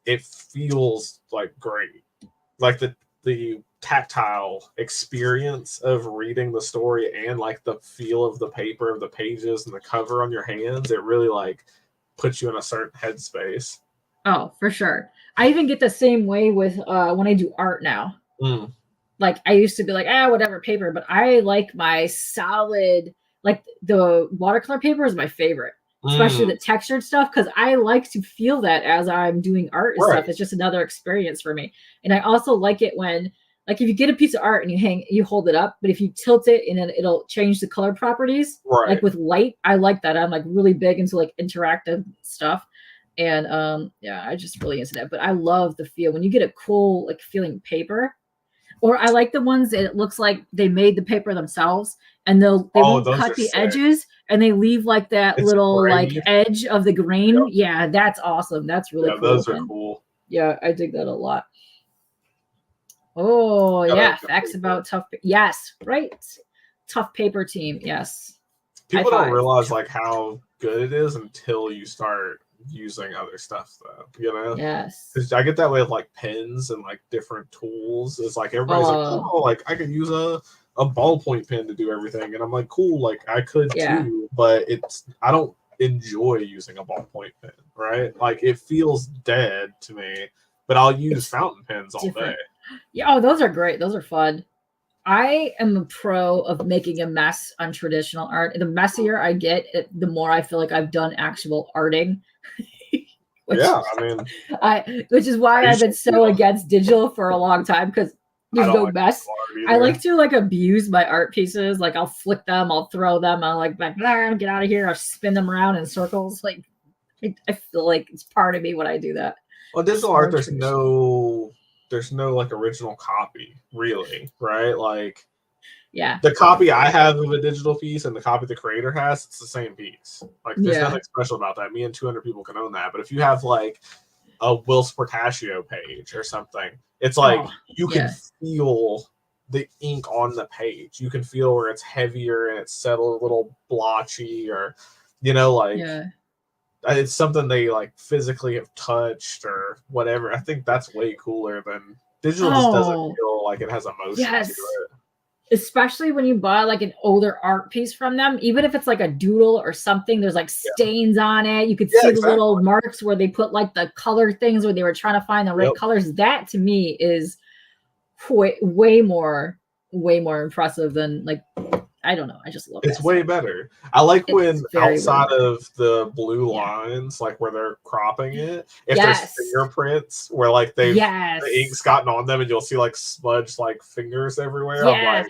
Speaker 2: it feels like great. Like the tactile experience of reading the story and like the feel of the paper, of the pages and the cover on your hands, it really like puts you in a certain headspace.
Speaker 1: Oh, for sure. I even get the same way with when I do art now. Like I used to be like, whatever paper, but I like my solid, like the watercolor paper is my favorite, especially the textured stuff, because I like to feel that as I'm doing art and stuff. It's just another experience for me. And I also like it when, like, if you get a piece of art and you hold it up, but if you tilt it and then it'll change the color properties, like with light, I like that. I'm like really big into like interactive stuff. And yeah, I just really into that. But I love the feel when you get a cool like feeling paper. Or I like the ones that it looks like they made the paper themselves, and they won't cut the edges, and they leave like that little like edge of the grain. Yep. Yeah, that's awesome. That's really cool.
Speaker 2: Those are cool.
Speaker 1: Yeah, I dig that a lot. Oh yeah, facts about tough. Yes, right. Tough paper team. Yes.
Speaker 2: People don't realize like how good it is until you start using other stuff, though. You know.
Speaker 1: Yes.
Speaker 2: Because I get that way with like pens and like different tools. It's like everybody's like, oh, like I could use a ballpoint pen to do everything, and I'm like, cool, like I could too, but I don't enjoy using a ballpoint pen, right? Like it feels dead to me, but I'll use fountain pens all day.
Speaker 1: Yeah, those are great. Those are fun. I am a pro of making a mess on traditional art. The messier I get, the more I feel like I've done actual arting. Which is why I've been so against digital for a long time, because there's no mess. I like to like abuse my art pieces. Like I'll flick them, I'll throw them, I'll like get out of here. I'll spin them around in circles. Like I feel like it's part of me when I do that.
Speaker 2: Well, digital art, there's no like original copy, really, right? Like, the copy I have of a digital piece and the copy the creator has, it's the same piece. Like, there's nothing special about that. Me and 200 people can own that. But if you have like a Will Sportaccio page or something, it's like you can feel the ink on the page. You can feel where it's heavier and it's settled a little blotchy, or like. It's something they like physically have touched or whatever. I think that's way cooler than digital. Just doesn't feel like it has emotion to it.
Speaker 1: Especially when you buy like an older art piece from them, even if it's like a doodle or something, there's like stains on it. You could see the little marks where they put like the color things where they were trying to find the right colors. That to me is way more impressive than like, I don't know. I just love it.
Speaker 2: It's way better. I like when outside of the blue lines, like where they're cropping it, if there's fingerprints where like the ink's gotten on them and you'll see like smudged like fingers everywhere. I'm like,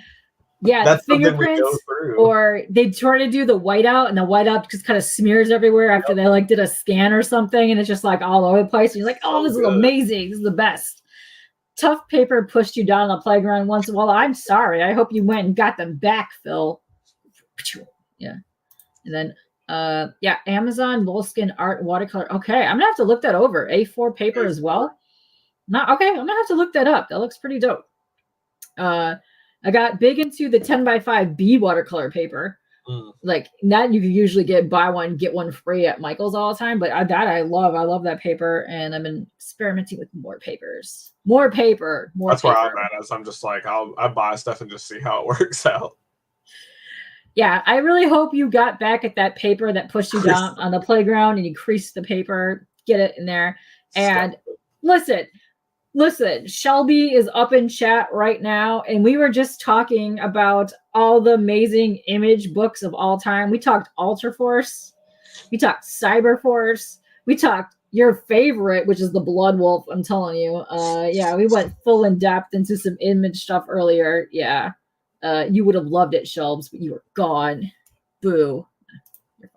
Speaker 2: that's
Speaker 1: fingerprints, we go through. Or they try to do the whiteout and the whiteout just kind of smears everywhere after they like did a scan or something, and it's just like all over the place. And you're like, oh, this is amazing. This is the best. Tough paper pushed you down on the playground once. Well, I'm sorry. I hope you went and got them back, Phil. Yeah. And then, Amazon Moleskine art watercolor. Okay, I'm gonna have to look that over. A4 paper as well. I'm gonna have to look that up. That looks pretty dope. I got big into the 10x5 B watercolor paper. Like that, you can usually buy one get one free at Michael's all the time. But I love that paper, and I'm experimenting with more papers. More paper.
Speaker 2: That's where I'm at. As I'm just like I buy stuff and just see how it works out.
Speaker 1: Yeah, I really hope you got back at that paper that pushed you down on the playground and you creased the paper, get it in there. And listen, Shelby is up in chat right now, and we were just talking about all the amazing image books of all time. We talked Ultra Force, we talked Cyber Force, we talked your favorite, which is the Blood Wolf. I'm telling you, we went full in depth into some image stuff earlier. Yeah. You would have loved it, Shelbs, but you were gone. Boo. You're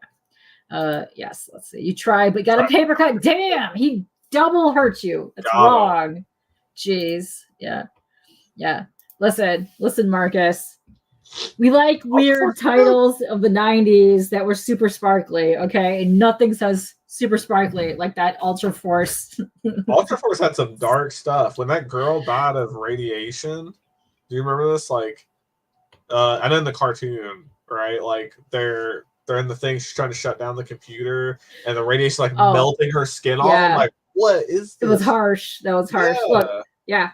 Speaker 1: fine. Yes, let's see. You tried, but got a paper cut. Damn, he double hurt you. That's wrong. Jeez. Yeah. Listen, Marcus. We like weird titles of the 90s that were super sparkly, okay? And nothing says super sparkly like that Ultra Force.
Speaker 2: Ultra Force had some dark stuff. When that girl died of radiation, do you remember this? Like, and in the cartoon, right? Like they're in the thing. She's trying to shut down the computer, and the radiation like melting her skin off. I'm like, what is this?
Speaker 1: It was harsh. That was harsh. Look,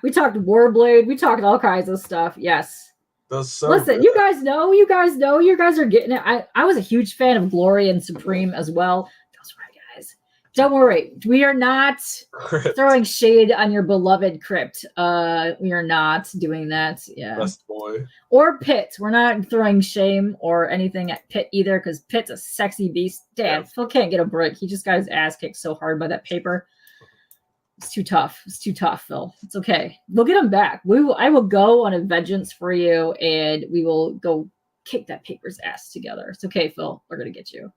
Speaker 1: we talked Warblade. We talked all kinds of stuff. Yes. Listen,
Speaker 2: good.
Speaker 1: you guys know. You guys are getting it. I was a huge fan of Glory and Supreme as well. Those right, guys. Don't worry. We are not throwing shade on your beloved Crypt. We are not doing that. Yeah.
Speaker 2: Best boy.
Speaker 1: Or Pitt. We're not throwing shame or anything at Pitt either, because Pitt's a sexy beast. Damn, Phil can't get a break. He just got his ass kicked so hard by that paper. It's too tough. It's too tough, Phil. It's okay. We'll get him back. I will go on a vengeance for you, and we will go kick that paper's ass together. It's okay, Phil. We're gonna get you.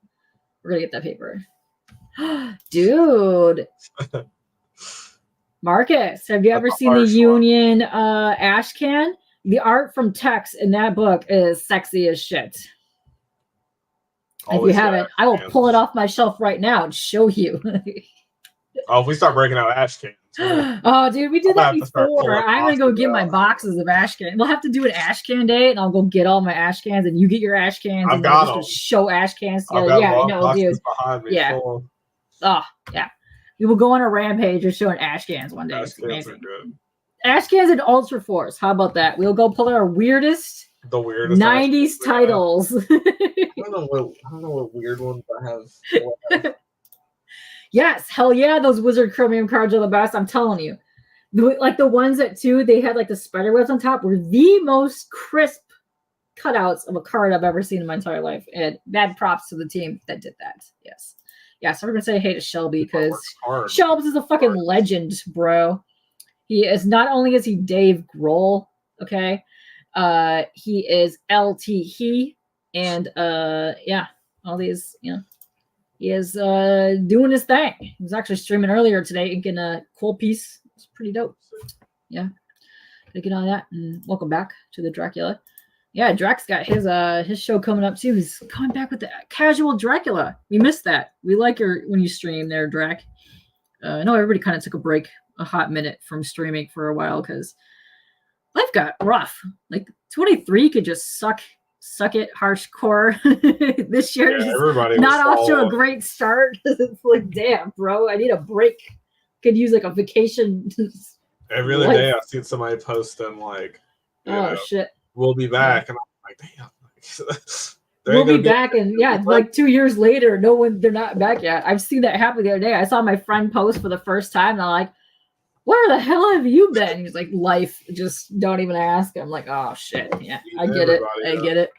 Speaker 1: We're gonna get that paper. Dude. Marcus, have you ever seen the Union ash can? The art from Tex in that book is sexy as shit. Always if you haven't, I will pull it off my shelf right now and show you.
Speaker 2: Oh, if we start breaking out ash cans.
Speaker 1: Oh, dude, we did that before. I'm going to go get my boxes of ash cans. We'll have to do an ash can day, and I'll go get all my ash cans, and you get your ash cans.
Speaker 2: I've got them.
Speaker 1: Show ash cans together. Yeah, no, dude. Yeah. Oh, yeah. We will go on a rampage of showing ash cans one day.
Speaker 2: Ash cans are good.
Speaker 1: Ash cans and Ultra Force. How about that? We'll go pull our weirdest 90s titles.
Speaker 2: I don't know what weird ones I have.
Speaker 1: Yes, hell yeah, those Wizard Chromium cards are the best. I'm telling you. Like the ones that too, they had like the spider webs on top were the most crisp cutouts of a card I've ever seen in my entire life. And bad props to the team that did that. Yes. Yeah, so we're gonna say hey to Shelby because Shelby is a fucking legend, bro. He is not only is he Dave Grohl, okay? He is LT He, and yeah, all these, you know, he is doing his thing. He was actually streaming earlier today, inking a cool piece. It's pretty dope. Yeah, get on that, and welcome back to the Dracula. Yeah, Drax got his show coming up too. He's coming back with the casual Dracula. We missed that. We like your when you stream there, Drac. I know everybody kind of took a hot minute from streaming for a while because life got rough. Like 23 could just suck it hardcore. This year
Speaker 2: everybody
Speaker 1: not off to a great start. It's like, damn, bro, I need a break. Could use like a vacation.
Speaker 2: Every other day I've seen somebody post them like,
Speaker 1: oh shit,
Speaker 2: we'll be back, and I'm like, damn.
Speaker 1: We'll be back, and yeah, like 2 years later, they're not back yet. I've seen that happen the other day. I saw my friend post for the first time, and I'm like, where the hell have you been? He's like, life, just don't even ask. I'm like, oh shit, yeah, I get it. I get it.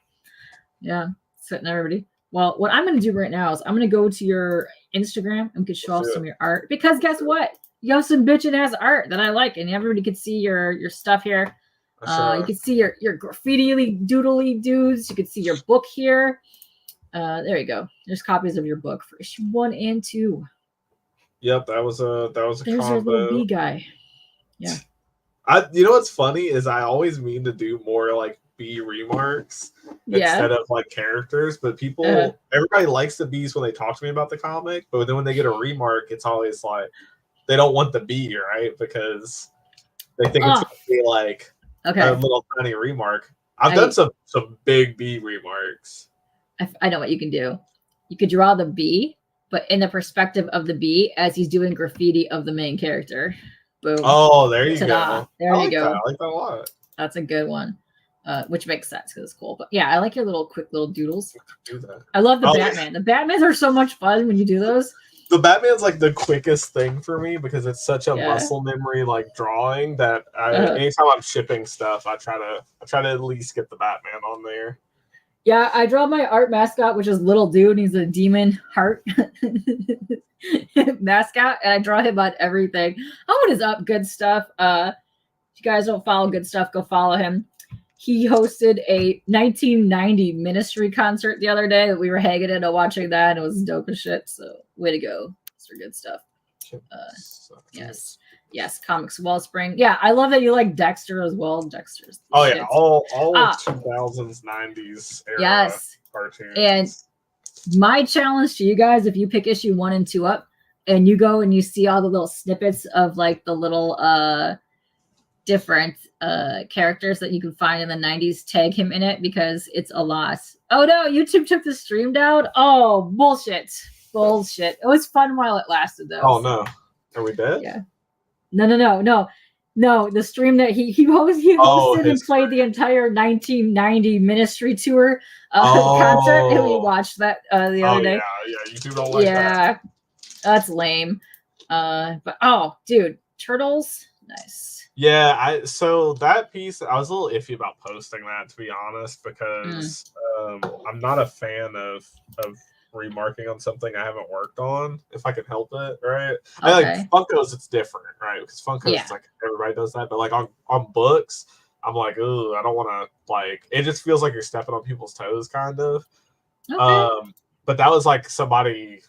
Speaker 1: Yeah, sitting everybody. Well, what I'm going to do right now is I'm going to go to your Instagram and could show off some of your art, because guess what? You have some bitchin' ass art that I like, and everybody could see your stuff here. You can see your graffiti doodly dudes. You can see your book here. There you go. There's copies of your book for issue 1 and 2.
Speaker 2: Yep, that was a
Speaker 1: There's
Speaker 2: combo.
Speaker 1: our little bee guy. Yeah.
Speaker 2: You know what's funny is I always mean to do more like bee remarks instead of like characters, but everybody likes the bees when they talk to me about the comic, but then when they get a remark, it's always like they don't want the bee, right? Because they think it's gonna be like a little tiny remark. I've done some big bee remarks.
Speaker 1: I know what you can do. You could draw the bee, but in the perspective of the bee as he's doing graffiti of the main character. Boom.
Speaker 2: Oh, there you go.
Speaker 1: There you go.
Speaker 2: I like that a lot.
Speaker 1: That's a good one. Which makes sense because it's cool. But yeah, I like your quick little doodles.
Speaker 2: Do that.
Speaker 1: I love the Batman. The Batmans are so much fun when you do those.
Speaker 2: The Batman's like the quickest thing for me because it's such a muscle memory like drawing that anytime I'm shipping stuff, I try to at least get the Batman on there.
Speaker 1: Yeah, I draw my art mascot, which is Little Dude. He's a demon heart mascot, and I draw him on everything. Oh, what is up, Good Stuff? If you guys don't follow Good Stuff, go follow him. He hosted a 1990 Ministry concert the other day that we were hanging in and watching that, and it was dope as shit. So, way to go, Mr. Good Stuff. Yes, Comics Wellspring. Yeah, I love that you like Dexter as well. Dexter's
Speaker 2: yeah, all 2000s, 90s era cartoons.
Speaker 1: And my challenge to you guys, if you pick issue 1 and 2 up, and you go and you see all the little snippets of like the little different characters that you can find in the 90s, tag him in it because it's a lot. Oh no, YouTube took the stream down. Oh, bullshit. It was fun while it lasted though.
Speaker 2: Oh no. Are we dead?
Speaker 1: Yeah. No. The stream that he hosted and played the entire 1990 Ministry tour concert, and we watched that the other day.
Speaker 2: Yeah, YouTube don't like that.
Speaker 1: That's lame. But oh, dude, turtles, nice.
Speaker 2: Yeah, so that piece, I was a little iffy about posting that, to be honest, because I'm not a fan of remarking on something I haven't worked on if I can help it, right? Okay. I like Funkos, it's different, right? Because Funkos, it's like everybody does that, but like on books, I'm like, ooh, I don't want to, like, it just feels like you're stepping on people's toes, kind of. Okay. But that was like somebody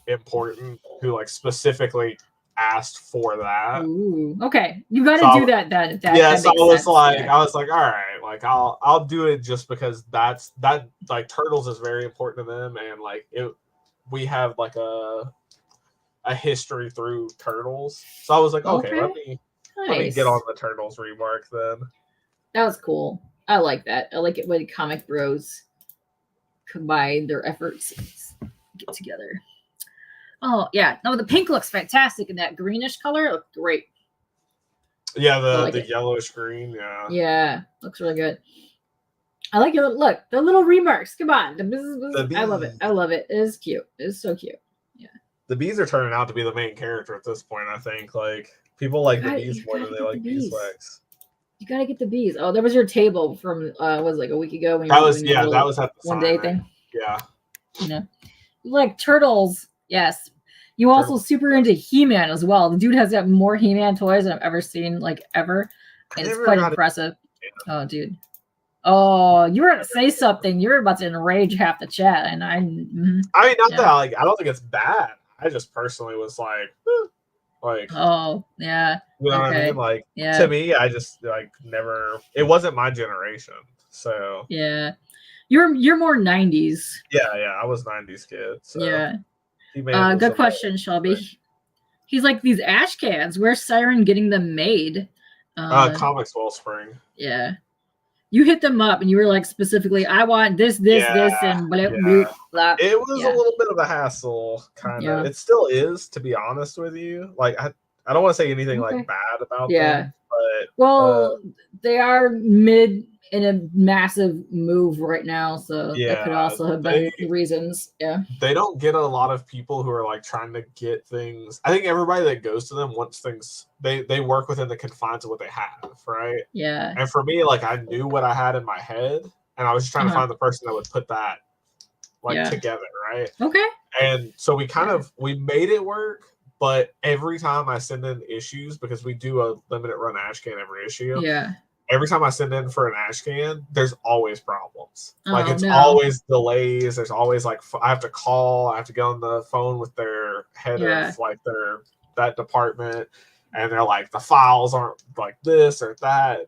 Speaker 2: important who like specifically asked for that.
Speaker 1: Ooh, okay, you got to do that.
Speaker 2: Yeah, so I was like, all right, like I'll do it just because that like turtles is very important to them, and like we have like a history through turtles. So I was like, okay, let me get on the turtles remark then.
Speaker 1: That was cool. I like that. I like it when comic bros combine their efforts and get together. Oh yeah, no, the pink looks fantastic, and that greenish color looks great.
Speaker 2: Yeah, the yellowish green, yeah.
Speaker 1: Yeah, looks really good. I like it. Look, the little remarks. Come on, I love it. I love it. It is cute. It is so cute. Yeah.
Speaker 2: The bees are turning out to be the main character at this point. I think like people like the bees more than they like beeswax.
Speaker 1: You gotta get the bees. Oh, there was your table from was like a week ago when you
Speaker 2: that was at the
Speaker 1: one day thing.
Speaker 2: Yeah.
Speaker 1: You know, like turtles. Yes. You also super into He-Man as well. The dude has got more He-Man toys than I've ever seen, like ever. And it's quite impressive. Oh, dude. Oh, you were to say something. You're about to enrage half the chat, and I mean,
Speaker 2: not that like I don't think it's bad. I just personally was like,
Speaker 1: oh yeah,
Speaker 2: you know what I mean? Like to me, I just like never. It wasn't my generation, so
Speaker 1: yeah. You're more 90s.
Speaker 2: Yeah, I was 90s kid. So.
Speaker 1: Yeah. Good question, Shelby. He's like, these ash cans. Where's Psyren getting them made?
Speaker 2: Comics Wellspring.
Speaker 1: Yeah. You hit them up and you were like, specifically, I want this, and blah, blah.
Speaker 2: It was a little bit of a hassle, kind of. It still is, to be honest with you. Like, I don't want to say anything like bad about them. But
Speaker 1: they are mid in a massive move right now, so that could also have been the reasons. Yeah,
Speaker 2: they don't get a lot of people who are like trying to get things. I think everybody that goes to them wants things. They work within the confines of what they have, right?
Speaker 1: Yeah.
Speaker 2: And for me, like I knew what I had in my head, and I was just trying to find the person that would put that together, right?
Speaker 1: Okay.
Speaker 2: And so we made it work. But every time I send in issues, because we do a limited run ash can every issue.
Speaker 1: Yeah.
Speaker 2: Every time I send in for an ash can, there's always problems. Always delays. There's always like I have to call. I have to get on the phone with their head of like that department, and they're like the files aren't like this or that.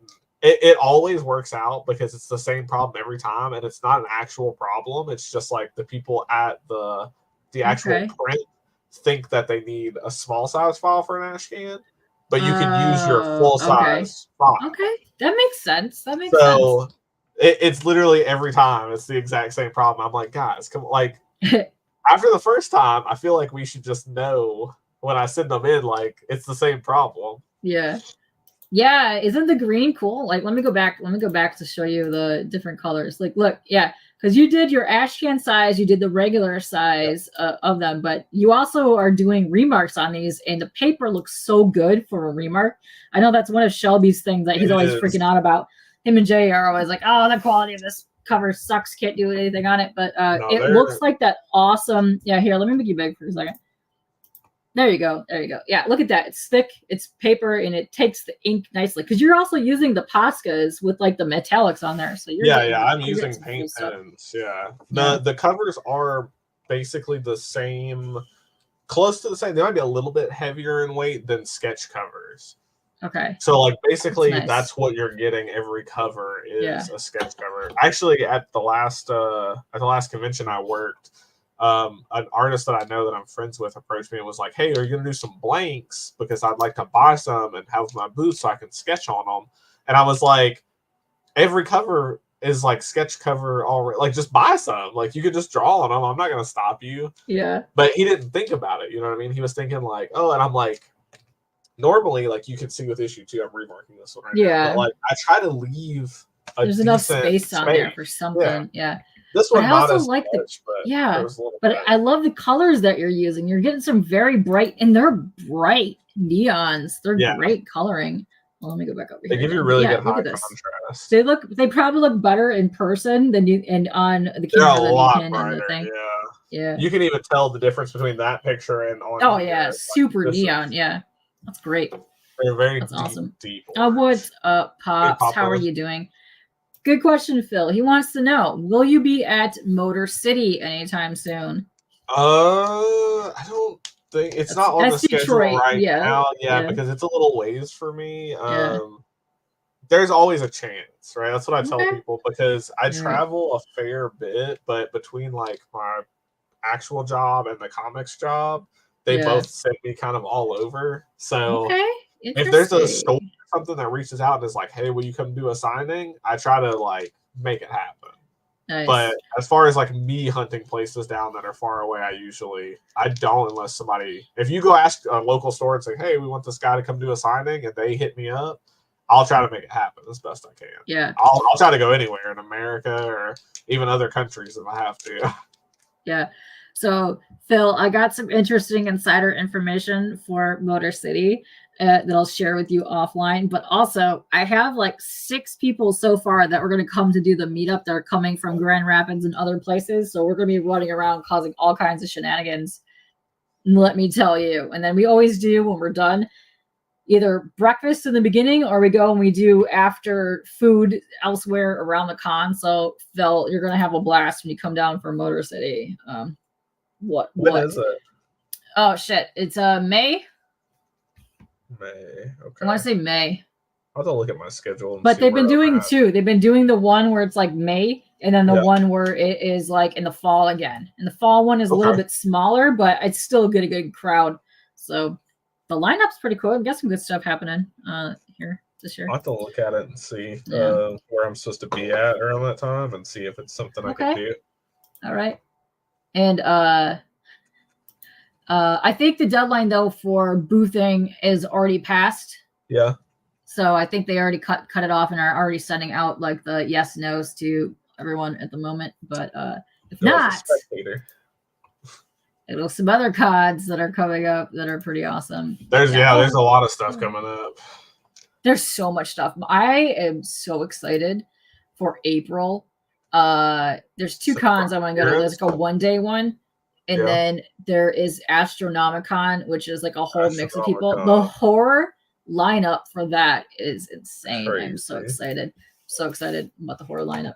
Speaker 2: It always works out because it's the same problem every time, and it's not an actual problem. It's just like the people at the actual print think that they need a small size file for an ash can, but you can use your full size file.
Speaker 1: Okay, that makes sense.
Speaker 2: So it's literally every time it's the exact same problem. I'm like, guys, come like after the first time, I feel like we should just know when I send them in, like it's the same problem.
Speaker 1: Yeah. Isn't the green cool? Like, let me go back to show you the different colors. Like, look, because you did your ash can size, you did the regular size of them, but you also are doing remarks on these, and the paper looks so good for a remark. I know that's one of Shelby's things that he's always freaking out about. Him and Jay are always like, oh, the quality of this cover sucks, can't do anything on it. But it looks like that awesome. Yeah, here, let me make you big for a second. There you go. Yeah, look at that. It's thick, it's paper, and it takes the ink nicely. Because you're also using the Poscas with like the metallics on there. So you're
Speaker 2: I'm using paint pens. Yeah. The covers are basically the same, close to the same. They might be a little bit heavier in weight than sketch covers.
Speaker 1: Okay.
Speaker 2: So like basically that's what you're getting every cover is a sketch cover. Actually at the last convention I worked, an artist that I know that I'm friends with approached me and was like, hey, are you going to do some blanks? Because I'd like to buy some and have my booth so I can sketch on them. And I was like, every cover is like sketch cover already. Like, just buy some. Like, you could just draw on them. I'm not going to stop you.
Speaker 1: Yeah.
Speaker 2: But he didn't think about it. You know what I mean? He was thinking like, oh, and I'm like, normally, like, you can see with issue 2, I'm remarking this one right now. But, like, I try to leave
Speaker 1: there's enough space on there for something. Yeah.
Speaker 2: This one,
Speaker 1: I also like but I love the colors that you're using. You're getting some very bright, and they're bright neons. They're great coloring. Well, let me go back over here.
Speaker 2: They give you really good high contrast.
Speaker 1: They probably look better in person than you and on the camera than you can in the thing. Yeah.
Speaker 2: You can even tell the difference between that picture and on.
Speaker 1: Oh yeah, super neon. Yeah, that's great.
Speaker 2: They're very
Speaker 1: awesome.
Speaker 2: Deep
Speaker 1: what's up, Pops? How are you doing? Good question, Phil. He wants to know: will you be at Motor City anytime soon?
Speaker 2: I don't think it's not on the schedule right now. Yeah, because it's a little ways for me. There's always a chance, right? That's what I tell people, because I travel a fair bit, but between like my actual job and the comics job, they both send me kind of all over. So if there's a store or something that reaches out and is like, hey, will you come do a signing? I try to like make it happen. Nice. But as far as like me hunting places down that are far away, I don't, unless somebody, if you go ask a local store and say, hey, we want this guy to come do a signing, and they hit me up, I'll try to make it happen as best I can.
Speaker 1: Yeah.
Speaker 2: I'll try to go anywhere in America or even other countries if I have to.
Speaker 1: Yeah. So, Phil, I got some interesting insider information for Motor City that I'll share with you offline. But also, I have like 6 people so far that were going to come to do the meetup. They're coming from Grand Rapids and other places. So we're going to be running around causing all kinds of shenanigans. Let me tell you. And then we always do, when we're done, either breakfast in the beginning, or we go and we do after food elsewhere around the con. So, Phil, you're going to have a blast when you come down for Motor City. What is it? Oh shit! It's May.
Speaker 2: Okay.
Speaker 1: I want to say May.
Speaker 2: I'll have to look at my schedule.
Speaker 1: But they've been doing 2. They've been doing the one where it's like May, and then the one where it is like in the fall again. And the fall one is a little bit smaller, but it's still a good crowd. So the lineup's pretty cool. I'm guessing good stuff happening here this year.
Speaker 2: I'll have to look at it and see where I'm supposed to be at around that time, and see if it's something I can do.
Speaker 1: All right. And I think the deadline though for boothing is already passed.
Speaker 2: Yeah.
Speaker 1: So I think they already cut it off and are already sending out like the yes nos to everyone at the moment. But if not, there's some other CODs that are coming up that are pretty awesome.
Speaker 2: There's a lot of stuff coming up.
Speaker 1: There's so much stuff. I am so excited for April. There's 2 cons I want to go to. There's like a one-day one, and then there is Astronomicon, which is like a whole mix of people. The horror lineup for that is insane. I'm so excited. So excited about the horror lineup.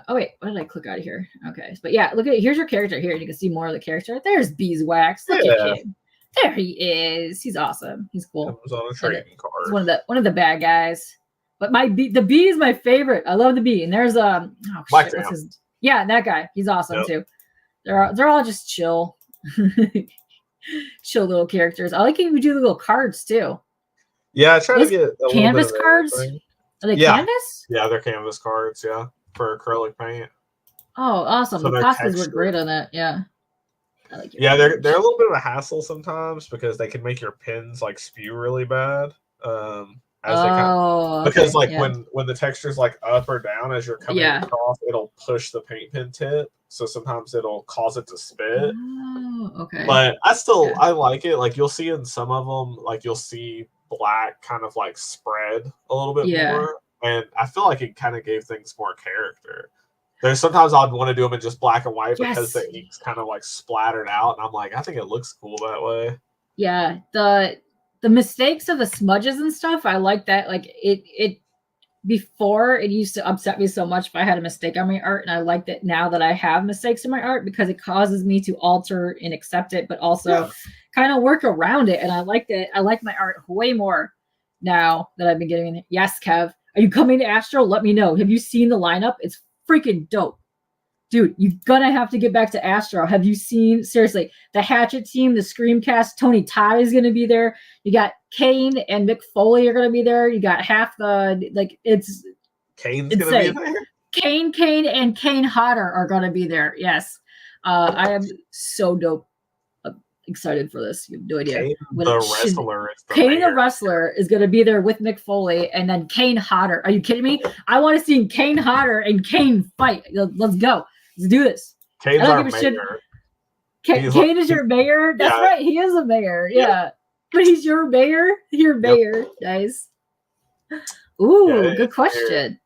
Speaker 1: Oh wait, why did I click out of here? Okay, but yeah, look at it. Here's your character here. You can see more of the character. There's Beeswax. Look at him. There he is. He's awesome. He's cool.
Speaker 2: Comes on a trading card.
Speaker 1: He's one of the bad guys. But the bee is my favorite. I love the bee. And there's that guy. He's awesome too. They're all just chill, chill little characters. I like it. We do the little cards too.
Speaker 2: Yeah, I try to get a
Speaker 1: canvas cards. Are they canvas?
Speaker 2: Yeah, they're canvas cards. Yeah, for acrylic paint.
Speaker 1: Oh, awesome! So the costumes were great on that. Yeah.
Speaker 2: I like they're a little bit of a hassle sometimes because they can make your pins like spew really bad. Because when the texture's like up or down as you're coming across, it'll push the paint pen tip, so sometimes it'll cause it to spit.
Speaker 1: Oh, okay.
Speaker 2: But I like it. Like you'll see in some of them, like you'll see black kind of like spread a little bit more, and I feel like it kind of gave things more character. There's sometimes I'd want to do them in just black and white because the ink's kind of like splattered out, and I'm like, I think it looks cool that way.
Speaker 1: Yeah, the mistakes of the smudges and stuff, I like that. Like it before, it used to upset me so much if I had a mistake on my art, and I like that now that I have mistakes in my art because it causes me to alter and accept it, but also kind of work around it. And I like that. I like my art way more now that I've been getting it. Yes, Kev, are you coming to Astro? Let me know. Have you seen the lineup? It's freaking dope. Dude, you're gonna have to get back to Astro. Have you seen, seriously, the Hatchet team, the Screamcast, Tony Todd is gonna be there. You got Kane and Mick Foley are gonna be there. You got half the, like, it's
Speaker 2: Kane's insane. Gonna be there?
Speaker 1: Kane and Kane Hodder are gonna be there. Yes. I am so dope. Excited for this. You have no idea.
Speaker 2: Kane
Speaker 1: the wrestler is going to be there with Mick Foley, and then Kane Hodder. Are you kidding me? I want to see Kane Hodder and Kane fight. Let's go. Let's do this.
Speaker 2: Kane's our mayor.
Speaker 1: Kane is your mayor? That's right. He is a mayor. Yeah. But he's your mayor? Your mayor. Yep. Nice. Ooh, good question.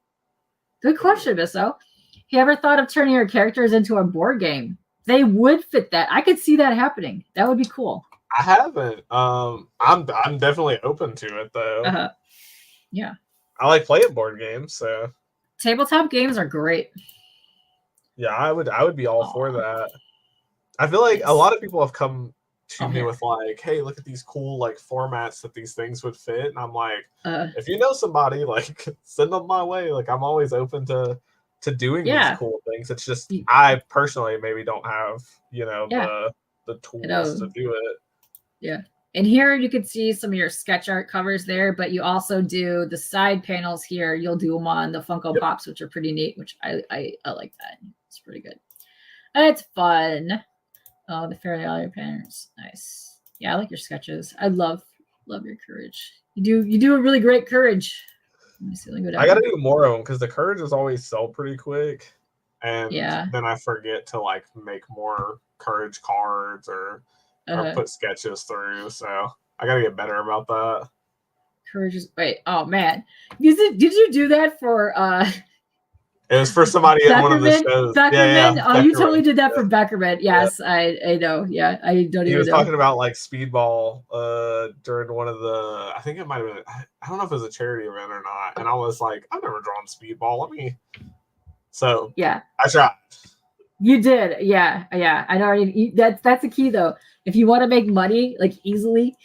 Speaker 1: Good question, Misso. You ever thought of turning your characters into a board game? They would fit that. I could see that happening. That would be cool.
Speaker 2: I haven't. I'm definitely open to it though.
Speaker 1: Yeah.
Speaker 2: I like playing board games, so
Speaker 1: tabletop games are great.
Speaker 2: Yeah, I would be all for that. I feel like a lot of people have come to me with like, hey, look at these cool like formats that these things would fit. And I'm like, if you know somebody, like send them my way. Like I'm always open to doing these cool things. It's just I personally maybe don't have, the tools to do it.
Speaker 1: Yeah. And here you can see some of your sketch art covers there, but you also do the side panels here. You'll do them on the Funko Pops, which are pretty neat, which I like that. It's pretty good. And it's fun. Oh, the Fairly Odd Parents. Nice. Yeah, I like your sketches. I love your courage. You do a really great courage. Let me see. Let me go down.
Speaker 2: I gotta do more of them because the courages always sell pretty quick. And then I forget to like make more courage cards or put sketches through. So I gotta get better about that.
Speaker 1: Courage is oh man. Did you do that for
Speaker 2: it was for somebody at one of the shows.
Speaker 1: Beckerman? Oh, you totally did that for Beckerman. Yes, I know. Yeah, I don't even know.
Speaker 2: He was talking about like speedball during one of the, I think it might have been, I don't know if it was a charity event or not. And I was like, I've never drawn speedball. So I tried.
Speaker 1: You did. Yeah. I know. That's the key though. If you want to make money like easily,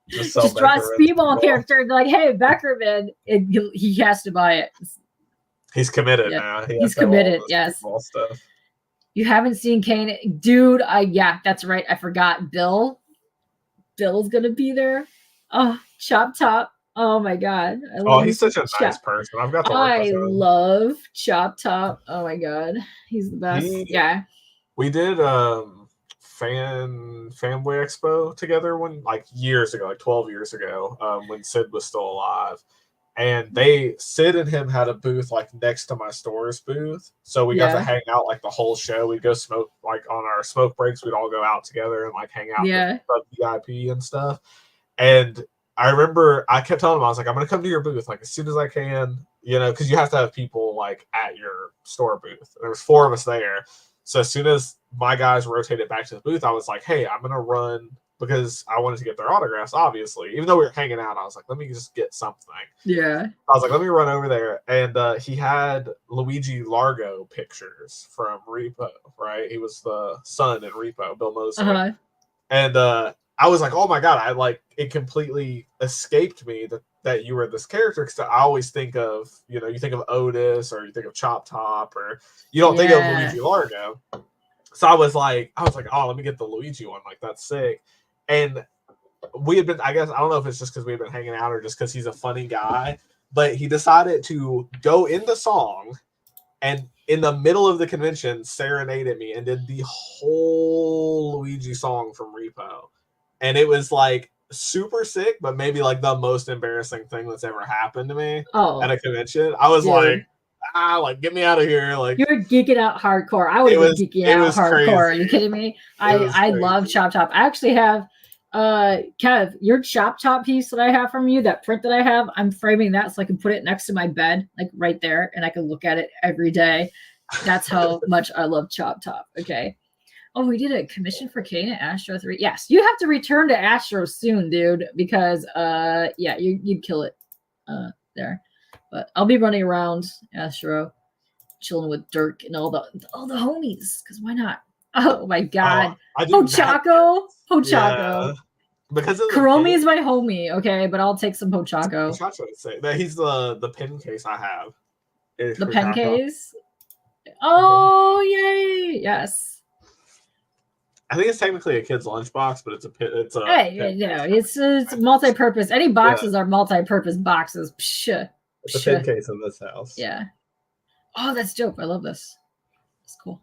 Speaker 1: just draw a speedball character and like, hey, Beckerman, and he has to buy it.
Speaker 2: He's committed now.
Speaker 1: He's committed. Yes.
Speaker 2: Stuff.
Speaker 1: You haven't seen Kane, dude. That's right. I forgot. Bill's gonna be there. Oh, Chop Top. Oh my god.
Speaker 2: He's such a nice person. I've got to work with him.
Speaker 1: I love Chop Top. Oh my god, he's the best.
Speaker 2: We did Fanboy Expo together years ago, like 12 years ago, when Sid was still alive. And Sid and him had a booth like next to my store's booth. So we got to hang out like the whole show. We'd go smoke like on our smoke breaks. We'd all go out together and like hang out with VIP and stuff. And I remember I kept telling him, I was like, I'm going to come to your booth like as soon as I can, because you have to have people like at your store booth. There was 4 of us there. So as soon as my guys rotated back to the booth, I was like, hey, I'm going to run because I wanted to get their autographs, obviously. Even though we were hanging out, I was like, let me just get something.
Speaker 1: Yeah.
Speaker 2: I was like, let me run over there. And he had Luigi Largo pictures from Repo, right? He was the son in Repo, Bill Mosley. And I was like, oh my God, it completely escaped me that you were this character. Because I always think of, you think of Otis or you think of Chop Top or you don't think of Luigi Largo. So I was like, oh, let me get the Luigi one. Like, that's sick. And we had been, I guess, I don't know if it's just because we had been hanging out or just because he's a funny guy, but he decided to go in the song and in the middle of the convention serenaded me and did the whole Luigi song from Repo. And it was like super sick, but maybe like the most embarrassing thing that's ever happened to me at a convention. I was like, get me out of here. Like,
Speaker 1: you were geeking out hardcore. I would have been geeking out hardcore. Crazy. Are you kidding me? I love Chop Top. I actually have Kev, your Chop Top piece that I have from you, that print that I have, I'm framing that so I can put it next to my bed, like right there, and I can look at it every day. That's how much I love Chop Top. Okay. Oh, we did a commission for Kane at Astro 3. Yes, you have to return to Astro soon, dude, because you'd kill it there. But I'll be running around Astro, chilling with Dirk and all the homies, because why not? Oh my god. Pochaco.
Speaker 2: Yeah. Because of
Speaker 1: Kuromi is my homie, okay, but I'll take some Pochaco.
Speaker 2: Say that he's the pen case I have.
Speaker 1: The pen case? Oh yay! Yes.
Speaker 2: I think it's technically a kid's lunchbox, but it's
Speaker 1: it's multi-purpose. Any boxes are multi-purpose boxes. Psh.
Speaker 2: It's a pen case in this house.
Speaker 1: Yeah. Oh, that's dope. I love this. It's cool.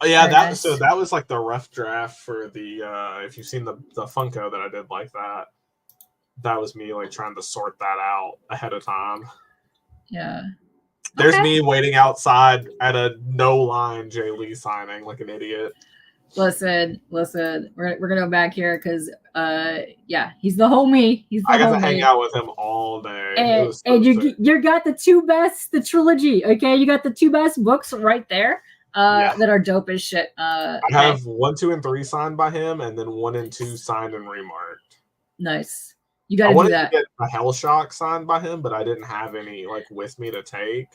Speaker 2: Oh, yeah, that was like the rough draft for the if you've seen the Funko that I did like that was me like trying to sort that out ahead of time.
Speaker 1: Yeah.
Speaker 2: There's me waiting outside at a no-line Jay Lee signing like an idiot.
Speaker 1: Listen. We're gonna go back here because yeah, he's the homie.
Speaker 2: I got to hang out with him all day.
Speaker 1: And you got the trilogy. Okay, you got the 2 best books right there. That are dope as shit.
Speaker 2: I have 1, 2, and 3 signed by him, and then 1 and 2 signed and remarked.
Speaker 1: Nice. You got to do that.
Speaker 2: I wanted to get a Hell Shock signed by him, but I didn't have any like with me to take.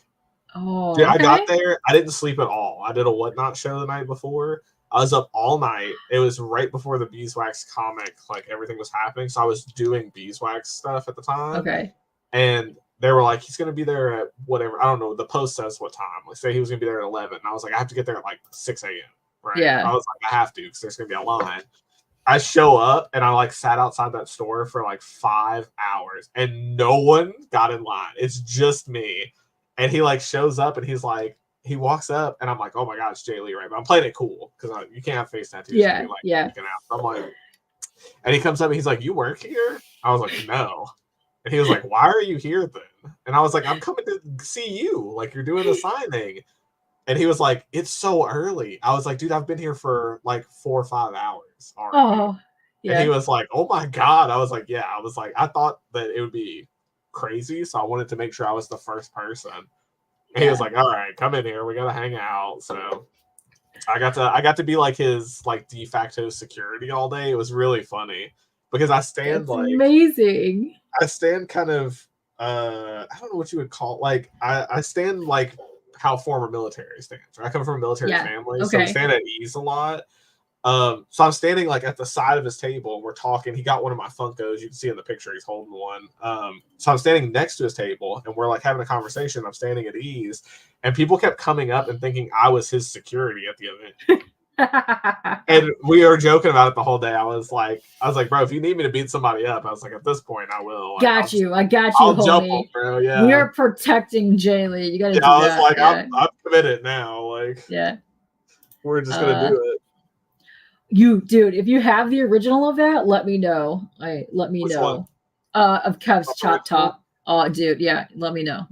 Speaker 1: Oh,
Speaker 2: dude, I got there. I didn't sleep at all. I did a Whatnot show the night before. I was up all night. It was right before the Beeswax comic, like everything was happening. So I was doing Beeswax stuff at the time.
Speaker 1: Okay.
Speaker 2: And they were like, he's going to be there at whatever. I don't know. The post says what time. Like, say he was going to be there at 11. And I was like, I have to get there at like 6 a.m. Right.
Speaker 1: Yeah.
Speaker 2: I was like, I have to because there's going to be a line. I show up and I like sat outside that store for like 5 hours and no one got in line. It's just me. And he like shows up and he's like, he walks up and I'm like, oh my God, it's Jay Lee, right? But I'm playing it cool because you can't have face tattoos.
Speaker 1: Yeah.
Speaker 2: Like, out. So I'm like, and he comes up and he's like, you work here? I was like, no. And he was like, why are you here then? And I was like, I'm coming to see you. Like, you're doing a signing. And he was like, it's so early. I was like, dude, I've been here for like 4 or 5 hours already.
Speaker 1: Oh, yeah.
Speaker 2: And he was like, oh my God. I was like, yeah. I was like, I thought that it would be crazy. So I wanted to make sure I was the first person. And he was like, all right, come in here. We got to hang out. So I got to be like his like de facto security all day. It was really funny because I stand
Speaker 1: amazing.
Speaker 2: I stand kind of, I don't know what you would call, like, I stand like how former military stands. Right? I come from a military family, so I stand at ease a lot. So I'm standing like at the side of his table and we're talking. He got one of my Funkos. You can see in the picture he's holding one. So I'm standing next to his table and we're like having a conversation. I'm standing at ease and people kept coming up and thinking I was his security at the event. And we were joking about it the whole day. I was like, bro, if you need me to beat somebody up, I was like, at this point I will. Like,
Speaker 1: I got you,
Speaker 2: I'll
Speaker 1: homie.
Speaker 2: Jump him, bro. Yeah.
Speaker 1: We are protecting Jay Lee. You gotta do
Speaker 2: I was
Speaker 1: that.
Speaker 2: like, I'm committed now. Like,
Speaker 1: yeah.
Speaker 2: We're just gonna do it.
Speaker 1: Dude, if you have the original of that, let me know. Let me know. Of Kev's Chop Top. Oh, dude, yeah. Let me know.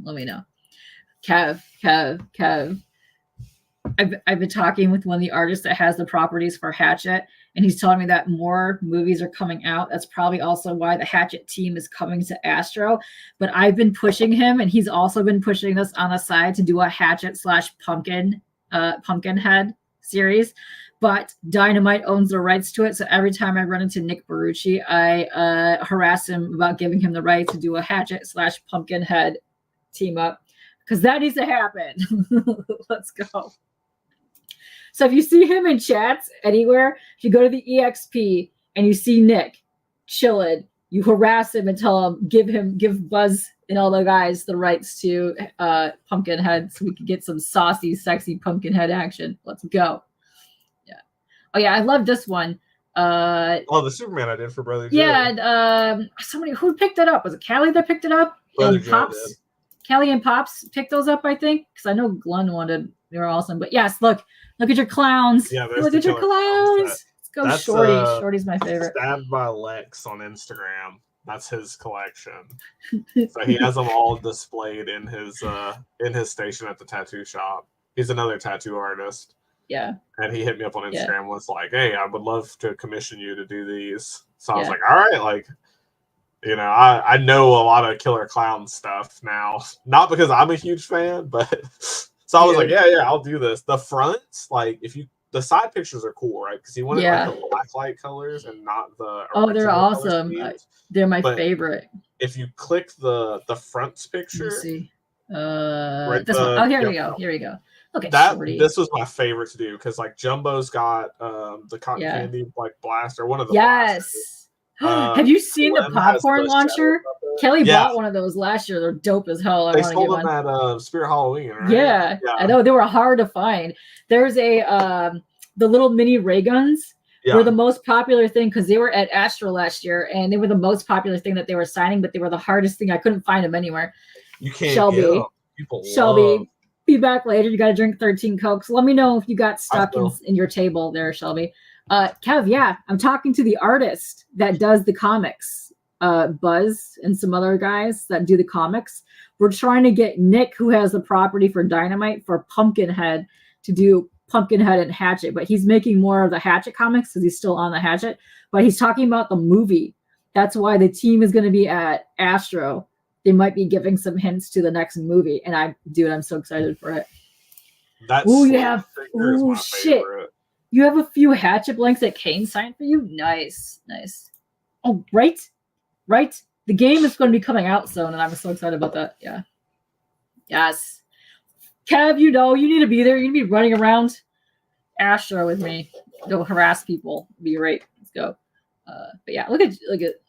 Speaker 1: Kev. I've been talking with one of the artists that has the properties for Hatchet, and he's telling me that more movies are coming out. That's probably also why the Hatchet team is coming to Astro. But I've been pushing him, and he's also been pushing us on the side to do a Hatchet / Pumpkinhead series. But Dynamite owns the rights to it, so every time I run into Nick Barucci, I harass him about giving him the right to do a Hatchet / Pumpkinhead team up, because that needs to happen. Let's go. So if you see him in chats anywhere, if you go to the EXP and you see Nick chilling, you harass him and tell him, give Buzz and all the guys the rights to Pumpkinhead, so we can get some saucy, sexy Pumpkinhead action. Let's go. Oh yeah, I love this one.
Speaker 2: The Superman I did for Brother Joe.
Speaker 1: Yeah, and somebody who picked it up. Was it Callie that picked it up?
Speaker 2: Brother
Speaker 1: and Pops. Callie and Pops picked those up, I think, because I know Glenn wanted. They were awesome. But yes, look at your clowns.
Speaker 2: Yeah,
Speaker 1: look at your clowns. Let's go, Shorty. Shorty's my favorite.
Speaker 2: Stabbed by Lex on Instagram. That's his collection. So he has them all displayed in his station at the tattoo shop. He's another tattoo artist.
Speaker 1: Yeah.
Speaker 2: And he hit me up on Instagram, was like, hey, I would love to commission you to do these. So I was like, all right, like, you know, I know a lot of Killer Clown stuff now. Not because I'm a huge fan, but so I was like, yeah, I'll do this. The fronts, like, the side pictures are cool, right? Because he wanted like the black light colors and not the
Speaker 1: they're awesome. They're my favorite.
Speaker 2: If you click the fronts picture,
Speaker 1: let's see. Right, this one. Oh, here we go. Look at
Speaker 2: that.
Speaker 1: Shorty.
Speaker 2: This was my favorite to do because like Jumbo's got the cotton candy like blaster, one of the blasters.
Speaker 1: Have you seen the popcorn launcher? Kelly bought one of those last year. They're dope as hell.
Speaker 2: They sold them at Spirit Halloween, right?
Speaker 1: Yeah, I know they were hard to find. There's the little mini ray guns were the most popular thing because they were at Astro last year, and they were the most popular thing that they were signing, but they were the hardest thing. I couldn't find them anywhere.
Speaker 2: You can't.
Speaker 1: Shelby. Be back later. You got to drink 13 Cokes. Let me know if you got stuck in your table there, Shelby. Kev, I'm talking to the artist that does the comics Buzz and some other guys that do the comics. We're trying to get Nick, who has the property for Dynamite, for Pumpkinhead, to do Pumpkinhead and Hatchet, but he's making more of the Hatchet comics because he's still on the Hatchet. But he's talking about the movie. That's why the team is going to be at Astro. They might be giving some hints to the next movie, and I'm so excited for it. You have shit. You have a few Hatchet blanks that Kane signed for you. Nice. Oh, right. The game is going to be coming out soon, and I'm so excited about that. Yeah. Yes. Kev, you need to be there. You need to be running around Astro with me. Go harass people. It'd be great. Let's go. But yeah, look at.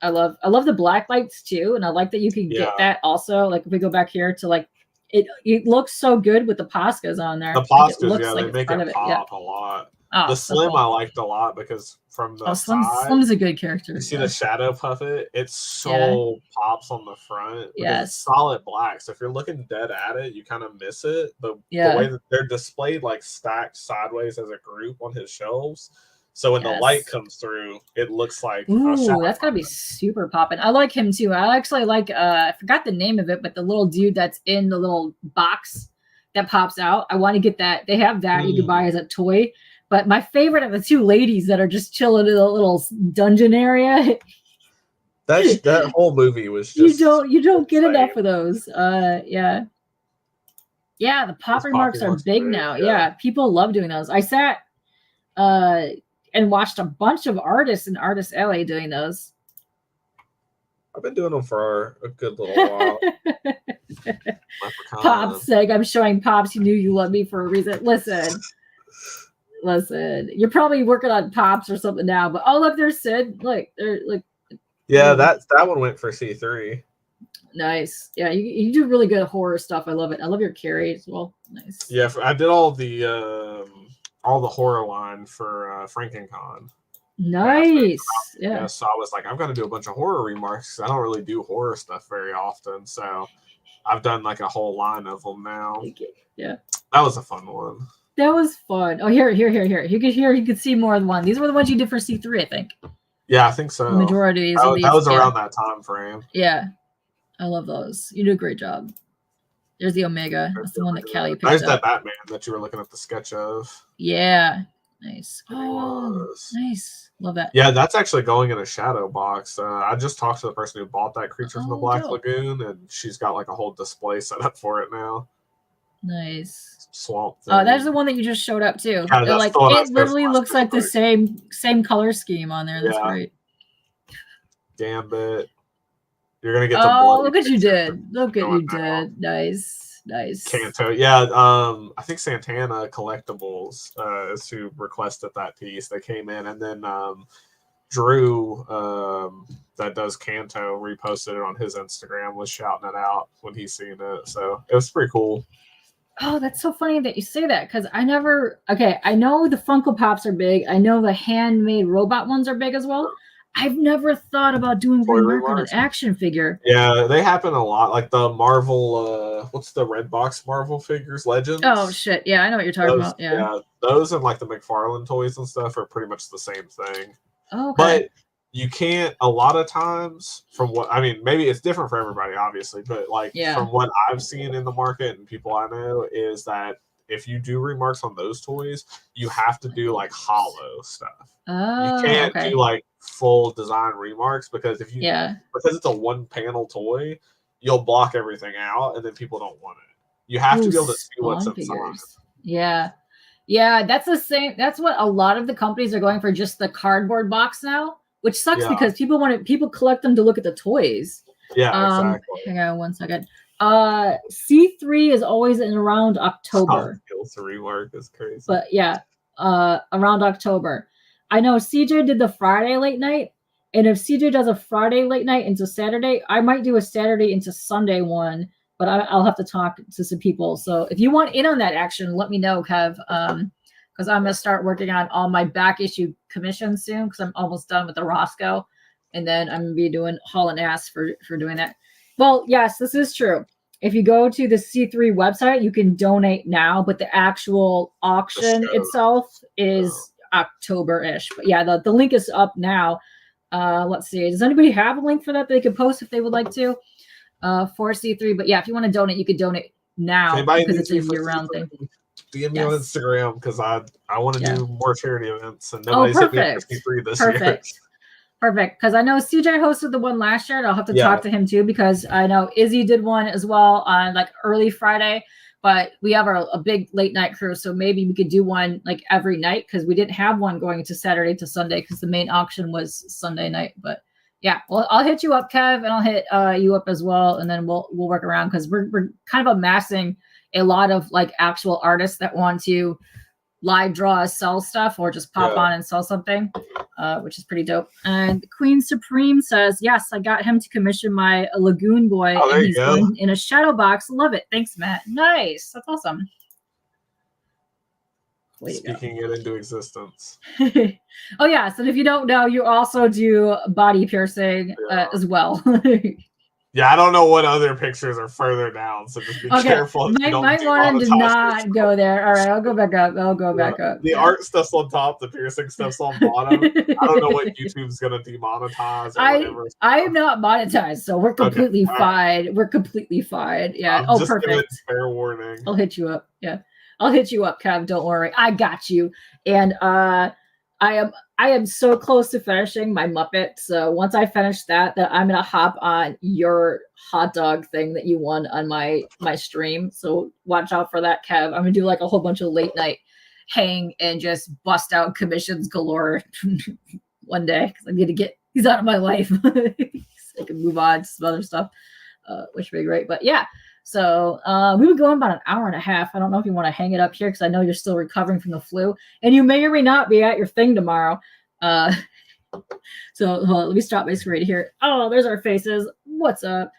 Speaker 1: I love the black lights too, and I like that you can get that also. Like if we go back here to like, it looks so good with the Poscas on there.
Speaker 2: The Poscas, they make it pop a lot.
Speaker 1: Oh,
Speaker 2: the Slim I liked a lot because from the side,
Speaker 1: Slim's a good character.
Speaker 2: You see the shadow puppet? It pops on the front.
Speaker 1: Yes.
Speaker 2: It's solid black. So if you're looking dead at it, you kind of miss it. The way that they're displayed like stacked sideways as a group on his shelves. So when the light comes through, it looks like
Speaker 1: that's gotta be super popping. I like him too. I actually like I forgot the name of it, but the little dude that's in the little box that pops out. I want to get that. They have that you can buy as a toy. But my favorite are the two ladies that are just chilling in a little dungeon area.
Speaker 2: That whole movie was just
Speaker 1: you don't get enough of those. Yeah, the pop remarks are big now. Yeah, people love doing those. I sat and watched a bunch of artists in Artist Alley doing those.
Speaker 2: I've been doing them for a good little while.
Speaker 1: Pops saying, I'm showing Pops you knew you loved me for a reason. Listen, you're probably working on Pops or something now, but look, there's Sid.
Speaker 2: That one went for C3.
Speaker 1: Nice. Yeah, you do really good horror stuff. I love it. I love your Carrie as well. Nice.
Speaker 2: Yeah, I did all the horror line for FrankenCon.
Speaker 1: Nice. Yeah.
Speaker 2: So I was like, I've got to do a bunch of horror remarks because I don't really do horror stuff very often. So I've done like a whole line of them now.
Speaker 1: Yeah.
Speaker 2: That was a fun one.
Speaker 1: That was fun. Oh, here. You could see more than one. These were the ones you did for C3, I think.
Speaker 2: Yeah, I think so.
Speaker 1: The majority
Speaker 2: of these. That was around that time frame.
Speaker 1: Yeah. I love those. You do a great job. There's the Omega. That's the one that Callie picked up.
Speaker 2: There's that Batman that you were looking at the sketch of.
Speaker 1: Yeah. Nice. Oh, nice. Love that.
Speaker 2: Yeah, that's actually going in a shadow box. I just talked to the person who bought that Creature from the Black Lagoon, and she's got like a whole display set up for it now.
Speaker 1: Nice.
Speaker 2: Swamp thing.
Speaker 1: Oh, that's the one that you just showed up too.
Speaker 2: Yeah,
Speaker 1: like it literally looks like the same color scheme on there. That's great.
Speaker 2: Gambit. You're gonna get.
Speaker 1: Look what you did. Look what you did. Nice.
Speaker 2: Kanto. Yeah. I think Santana Collectibles is who requested that piece. They came in, and then Drew that does Kanto reposted it on his Instagram, was shouting it out when he seen it. So it was pretty cool.
Speaker 1: Oh, that's so funny that you say that, because I know the Funko Pops are big. I know the handmade robot ones are big as well. I've never thought about doing remark on an action figure.
Speaker 2: Yeah, they happen a lot. Like the Marvel, what's the red box Marvel figures? Legends?
Speaker 1: Oh, shit. Yeah, I know what you're talking about.
Speaker 2: Yeah, those and like the McFarlane toys and stuff are pretty much the same thing.
Speaker 1: Oh, okay.
Speaker 2: But you can't, a lot of times, maybe it's different for everybody, obviously, but from what I've seen in the market and people I know, is that if you do remarks on those toys, you have to do like hollow stuff.
Speaker 1: Oh,
Speaker 2: you can't do like full design remarks because because it's a one panel toy, you'll block everything out and then people don't want it. You have to be able to see what's inside.
Speaker 1: Yeah. That's the same. That's what a lot of the companies are going for, just the cardboard box now, which sucks because people collect them to look at the toys.
Speaker 2: Yeah, exactly.
Speaker 1: Hang on 1 second. C3 is always in around October.
Speaker 2: Remark is crazy.
Speaker 1: But around October. I know CJ did the Friday late night, and if CJ does a Friday late night into Saturday, I might do a Saturday into Sunday one, but I'll have to talk to some people. So if you want in on that action, let me know, Kev, because I'm going to start working on all my back issue commissions soon, because I'm almost done with the Roscoe, and then I'm going to be hauling ass for doing that. Well, yes, this is true. If you go to the C3 website, you can donate now, but the actual auction itself is October-ish. But yeah, the link is up now. Let's see. Does anybody have a link for that they could post if they would like to? 4C3. But yeah, if you want to donate, you could donate now because it's a year-round thing.
Speaker 2: DM me on Instagram because I want to do more charity events and nobody's hit me up for C3 this year.
Speaker 1: Perfect. Because I know CJ hosted the one last year, and I'll have to talk to him too because I know Izzy did one as well on like early Friday. But we have a big late night crew, so maybe we could do one like every night because we didn't have one going to Saturday to Sunday because the main auction was Sunday night. But yeah, well, I'll hit you up, Kev, and I'll hit you up as well, and then we'll work around because we're kind of amassing a lot of like actual artists that want to live draw, sell stuff, or just pop on and sell something, which is pretty dope. And Queen Supreme says, yes, I got him to commission my Lagoon Boy, and he's in a shadow box. Love it. Thanks, Matt. Nice. That's awesome.
Speaker 2: Speaking it into existence.
Speaker 1: Oh, yes. And if you don't know, you also do body piercing as well.
Speaker 2: Yeah, I don't know what other pictures are further down, so just be careful.
Speaker 1: Might want to not go there. All right, I'll go back up.
Speaker 2: The art stuff's on top, the piercing stuff's on bottom. I don't know what YouTube's going to demonetize or whatever.
Speaker 1: I am not monetized, so we're completely fine. Right. We're completely fine. Yeah.
Speaker 2: I'm just perfect. Fair warning.
Speaker 1: I'll hit you up. Yeah. I'll hit you up, Kev. Don't worry. I got you. And I am so close to finishing my Muppet. So once I finish that I'm gonna hop on your hot dog thing that you won on my stream. So watch out for that, Kev. I'm gonna do like a whole bunch of late night hang and just bust out commissions galore one day because I need to get these out of my life. So I can move on to some other stuff, which would be great. But yeah. So we would go about an hour and a half. I don't know if you want to hang it up here because I know you're still recovering from the flu, and you may or may not be at your thing tomorrow. So let me stop my screen here. Oh, there's our faces. What's up?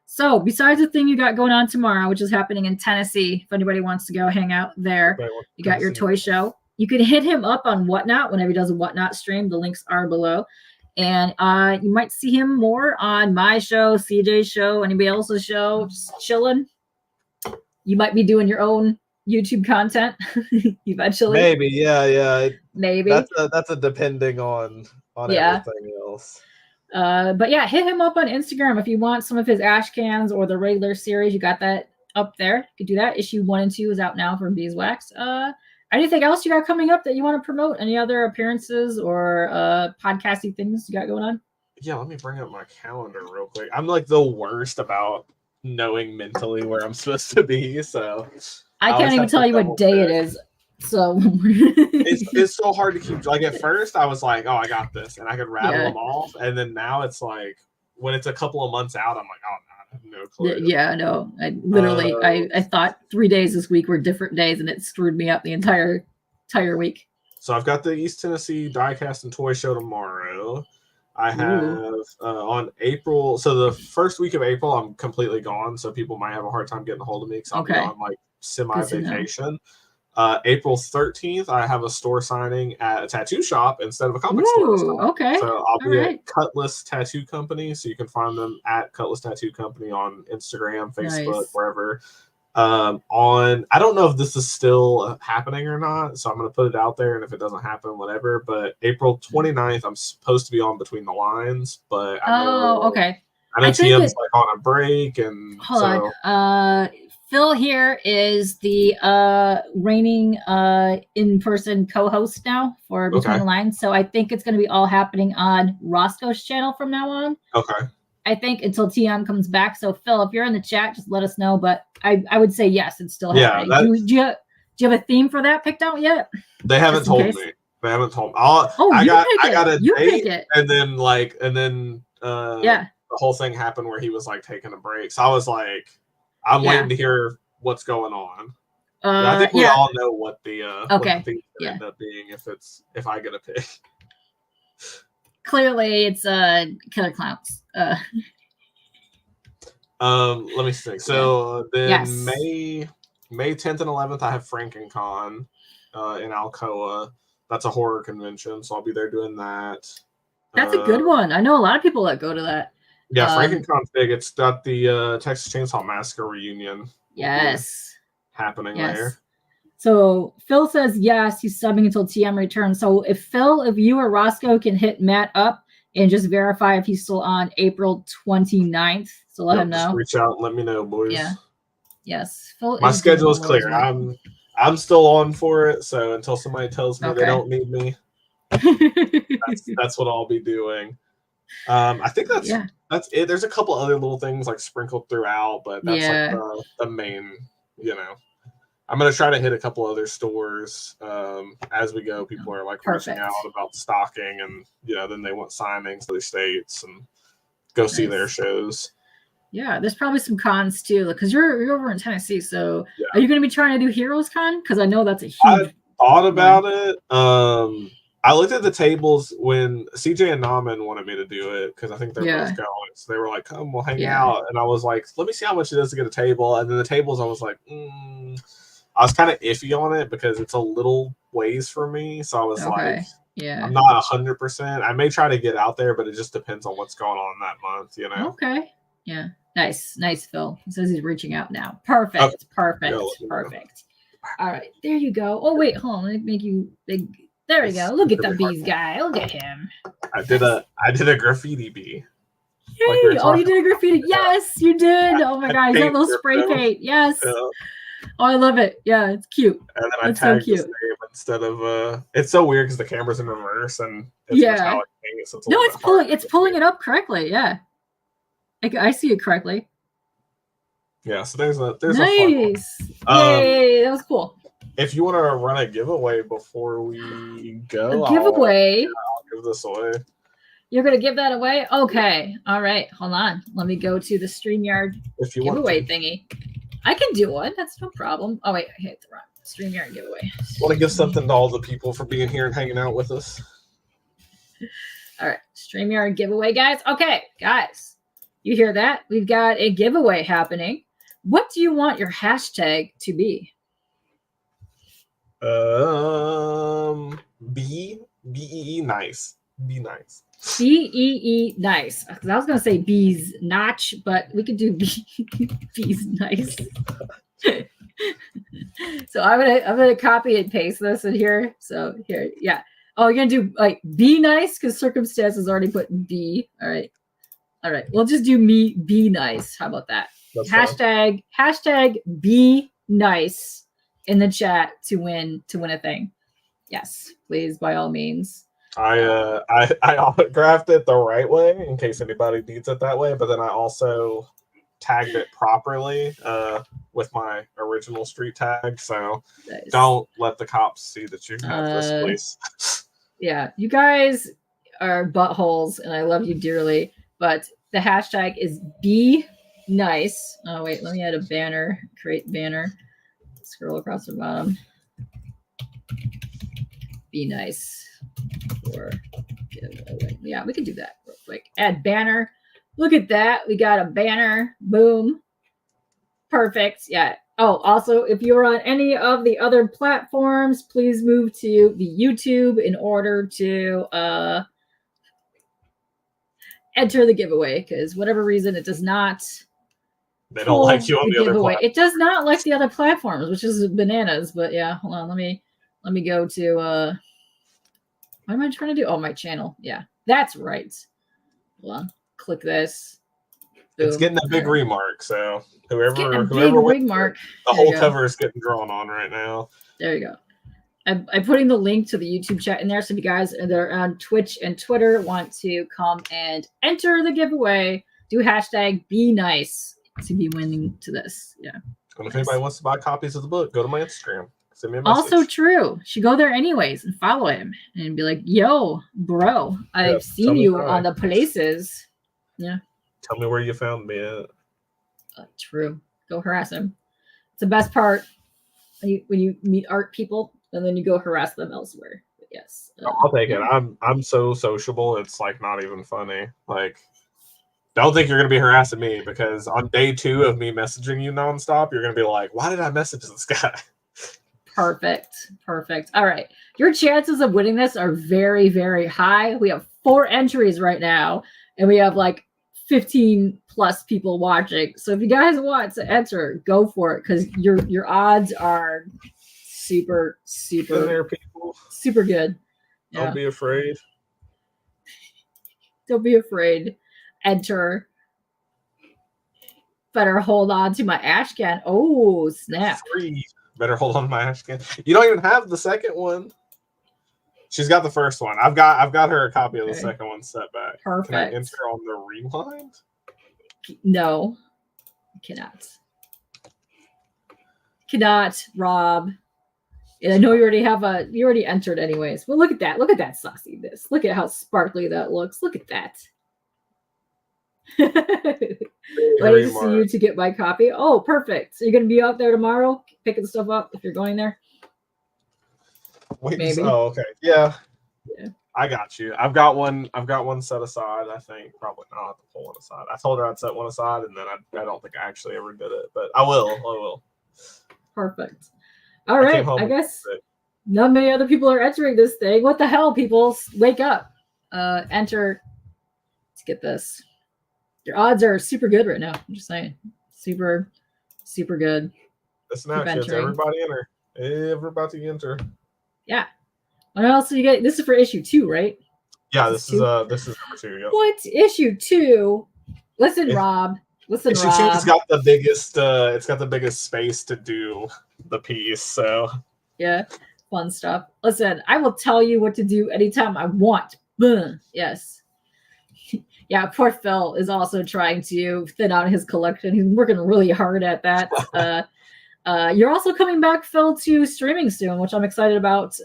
Speaker 1: So besides the thing you got going on tomorrow, which is happening in Tennessee, if anybody wants to go hang out there, you got your toy show. You can hit him up on Whatnot whenever he does a Whatnot stream. The links are below. And you might see him more on my show, CJ's show, anybody else's show, just chilling. You might be doing your own YouTube content eventually.
Speaker 2: Maybe, yeah.
Speaker 1: Maybe.
Speaker 2: That's a depending on everything else.
Speaker 1: But yeah, hit him up on Instagram if you want some of his ash cans or the regular series. You got that up there. You could do that. Issue 1 and 2 is out now from Beeswax. Anything else you got coming up that you want to promote? Any other appearances or podcasty things you got going on?
Speaker 2: Yeah, let me bring up my calendar real quick. I'm like the worst about knowing mentally where I'm supposed to be, so
Speaker 1: I can't even tell you what day it is. So
Speaker 2: it's so hard to keep. Like at first, I was like, "Oh, I got this," and I could rattle them off, and then now it's like when it's a couple of months out, I'm like, "Oh, no, I have no clue."
Speaker 1: Yeah, no. I literally, I thought 3 days this week were different days, and it screwed me up the entire week.
Speaker 2: So I've got the East Tennessee Diecast and Toy Show tomorrow. I have on April. So the first week of April, I'm completely gone. So people might have a hard time getting a hold of me because I'll be on like semi-vacation. April 13th, I have a store signing at a tattoo shop instead of a comic store.
Speaker 1: Okay.
Speaker 2: So I'll be at Cutlass Tattoo Company. So you can find them at Cutlass Tattoo Company on Instagram, Facebook, wherever. I don't know if this is still happening or not, so I'm going to put it out there, and if it doesn't happen, whatever. But April 29th, I'm supposed to be on Between the Lines, but I know,
Speaker 1: okay.
Speaker 2: I know TM's like on a break, and
Speaker 1: hold on. Phil here is the reigning in-person co-host now for Between the Lines, so I think it's going to be all happening on Roscoe's channel from now on.
Speaker 2: Okay.
Speaker 1: I think until TM comes back. So Phil, if you're in the chat, just let us know. But I would say yes, it's still happening. Do you have a theme for that picked out yet?
Speaker 2: They haven't told me. They haven't told me. I got a date, and then the whole thing happened where he was like taking a break. So I was like, I'm waiting to hear what's going on. I think we all know what the thing's gonna end up being if I get a pick.
Speaker 1: Clearly, it's Killer Clowns.
Speaker 2: Let me see. So then May 10th and 11th, I have FrankenCon in Alcoa. That's a horror convention, so I'll be there doing that.
Speaker 1: That's a good one. I know a lot of people that go to that.
Speaker 2: Yeah, FrankenCon's big. It's got the Texas Chainsaw Massacre reunion.
Speaker 1: Yes.
Speaker 2: Happening there.
Speaker 1: So Phil says yes, he's subbing until TM returns. So if you or Roscoe can hit Matt up and just verify if he's still on April 29th. So let him know.
Speaker 2: Just reach out and let me know, boys.
Speaker 1: Yeah. Yes. Phil,
Speaker 2: my schedule is clear. I'm still on for it. So until somebody tells me they don't need me, that's what I'll be doing. I think that's it. There's a couple other little things like sprinkled throughout, but that's like the main, I'm going to try to hit a couple other stores as we go. People are like reaching out about stocking, and then they want signings to the states and go see their shows.
Speaker 1: Yeah, there's probably some cons too, because you're over in Tennessee. So are you going to be trying to do Heroes Con? Because I know that's a huge.
Speaker 2: I thought about it. I looked at the tables when CJ and Naman wanted me to do it because I think they're both going. So they were like, "Come, we'll hang out." And I was like, "Let me see how much it is to get a table." And then the tables, I was like, I was kind of iffy on it because it's a little ways for me. So I was like, I'm not 100%. I may try to get out there, but it just depends on what's going on that month,
Speaker 1: Okay. Yeah. Nice, Phil. He says he's reaching out now. Perfect. Okay. Perfect. All right, there you go. Oh wait, hold on. Let me make you big. There we go. Look at the bees guy. Look at him.
Speaker 2: I did a graffiti bee.
Speaker 1: Yay! Like you did a graffiti. Yes, you did. Oh my god, he's got a little spray paint. Yes. Yeah. Oh, I love it. Yeah, it's cute.
Speaker 2: And then I tagged his name instead of it's so weird because the camera's in reverse and it's metallic paint, so
Speaker 1: it's pulling it up correctly. Yeah. I see it correctly.
Speaker 2: Yeah, so there's
Speaker 1: nice.
Speaker 2: a
Speaker 1: fun one. Yay, that was cool.
Speaker 2: If you want to run a giveaway before we go,
Speaker 1: I'll
Speaker 2: give this away.
Speaker 1: You're going to give that away? Okay. All right. Hold on. Let me go to the StreamYard giveaway thingy. I can do one. That's no problem. Oh, wait. I hit the wrong StreamYard giveaway.
Speaker 2: Want to give something to all the people for being here and hanging out with us?
Speaker 1: All right. StreamYard giveaway, guys. Okay, guys. You hear that? We've got a giveaway happening. What do you want your hashtag to be?
Speaker 2: BEE nice. Be nice.
Speaker 1: BEE nice. I was gonna say bees notch, but we could do bees nice. So I'm gonna copy and paste this in here. So here, yeah. Oh, you're gonna do like be nice because circumstances already put B. All right. We'll just do be nice. How about that? That's hashtag be nice in the chat to win a thing. Yes, please, by all means.
Speaker 2: I autographed it the right way in case anybody needs it that way, but then I also tagged it properly with my original street tag. So don't let the cops see that you have this, please.
Speaker 1: Yeah, you guys are buttholes, and I love you dearly. But the hashtag is be nice. Oh wait, let me add a banner. Create banner. Scroll across the bottom. Be nice. Yeah, we can do that real quick. Add banner. Look at that. We got a banner. Boom. Perfect. Yeah. Oh, also, if you're on any of the other platforms, please move to the YouTube in order to enter the giveaway, because whatever reason it does not.
Speaker 2: They don't like you on the other platforms.
Speaker 1: It does not like the other platforms, which is bananas. But yeah, hold on. Let me go to what am I trying to do? Oh, my channel. Yeah, that's right. Hold on. Click this.
Speaker 2: Boom. It's getting a big remark. So whoever
Speaker 1: remark.
Speaker 2: The whole cover is getting drawn on right now.
Speaker 1: There you go. I'm putting the link to the YouTube chat in there. So if you guys that are on Twitch and Twitter want to come and enter the giveaway, do hashtag be nice to be winning to this. Yeah.
Speaker 2: And if anybody wants to buy copies of the book, go to my Instagram. Send me a message.
Speaker 1: Also true. Should go there anyways and follow him and be like, yo, bro, I've seen you on the places. Yeah.
Speaker 2: Tell me where you found me at.
Speaker 1: True. Go harass him. It's the best part when you meet art people and then you go harass them elsewhere. But yes.
Speaker 2: I'll take it. I'm so sociable. It's like not even funny. Like, don't think you're going to be harassing me, because on day 2 of me messaging you nonstop, you're going to be like, why did I message this guy?
Speaker 1: Perfect. All right. Your chances of winning this are very, very high. We have 4 entries right now, and we have like 15 plus people watching. So if you guys want to enter, go for it, because your odds are super
Speaker 2: there, people.
Speaker 1: Super good.
Speaker 2: Don't be afraid.
Speaker 1: Don't be afraid. Enter. Better hold on to my ash can. Oh, snap.
Speaker 2: 3. Better hold on to my ash can. You don't even have the second one. She's got the first one. I've got her a copy of the second one set back.
Speaker 1: Perfect.
Speaker 2: Can I enter on the rewind?
Speaker 1: No. Cannot, Rob. And I know you already entered anyways. Well, look at that. Look at that sauciness. Look at how sparkly that looks. Look at that. Ready to see you to get my copy. Oh, perfect. So you're gonna be out there tomorrow picking stuff up if you're going there?
Speaker 2: Wait, maybe. Oh, okay. Yeah. I got you. I've got one set aside, I think. Probably not. I'll have to pull one aside. I told her I'd set one aside, and then I don't think I actually ever did it. But I will.
Speaker 1: Perfect. All right. I guess not many other people are entering this thing. What the hell, people? Wake up. Enter. Let's get this. Your odds are super good right now. I'm just saying. Super good.
Speaker 2: That's not kids. Everybody enter. Everybody enter.
Speaker 1: Yeah. What else do you get? This is for issue 2, right?
Speaker 2: Yeah, this is number 2. Yeah.
Speaker 1: What issue 2? Listen, Rob. Issue
Speaker 2: 2's got the biggest. It's got the biggest space to do the piece. So.
Speaker 1: Yeah, fun stuff. Listen, I will tell you what to do anytime I want. Yes. Yeah, poor Phil is also trying to thin out his collection. He's working really hard at that. You're also coming back, Phil, to streaming soon, which I'm excited about.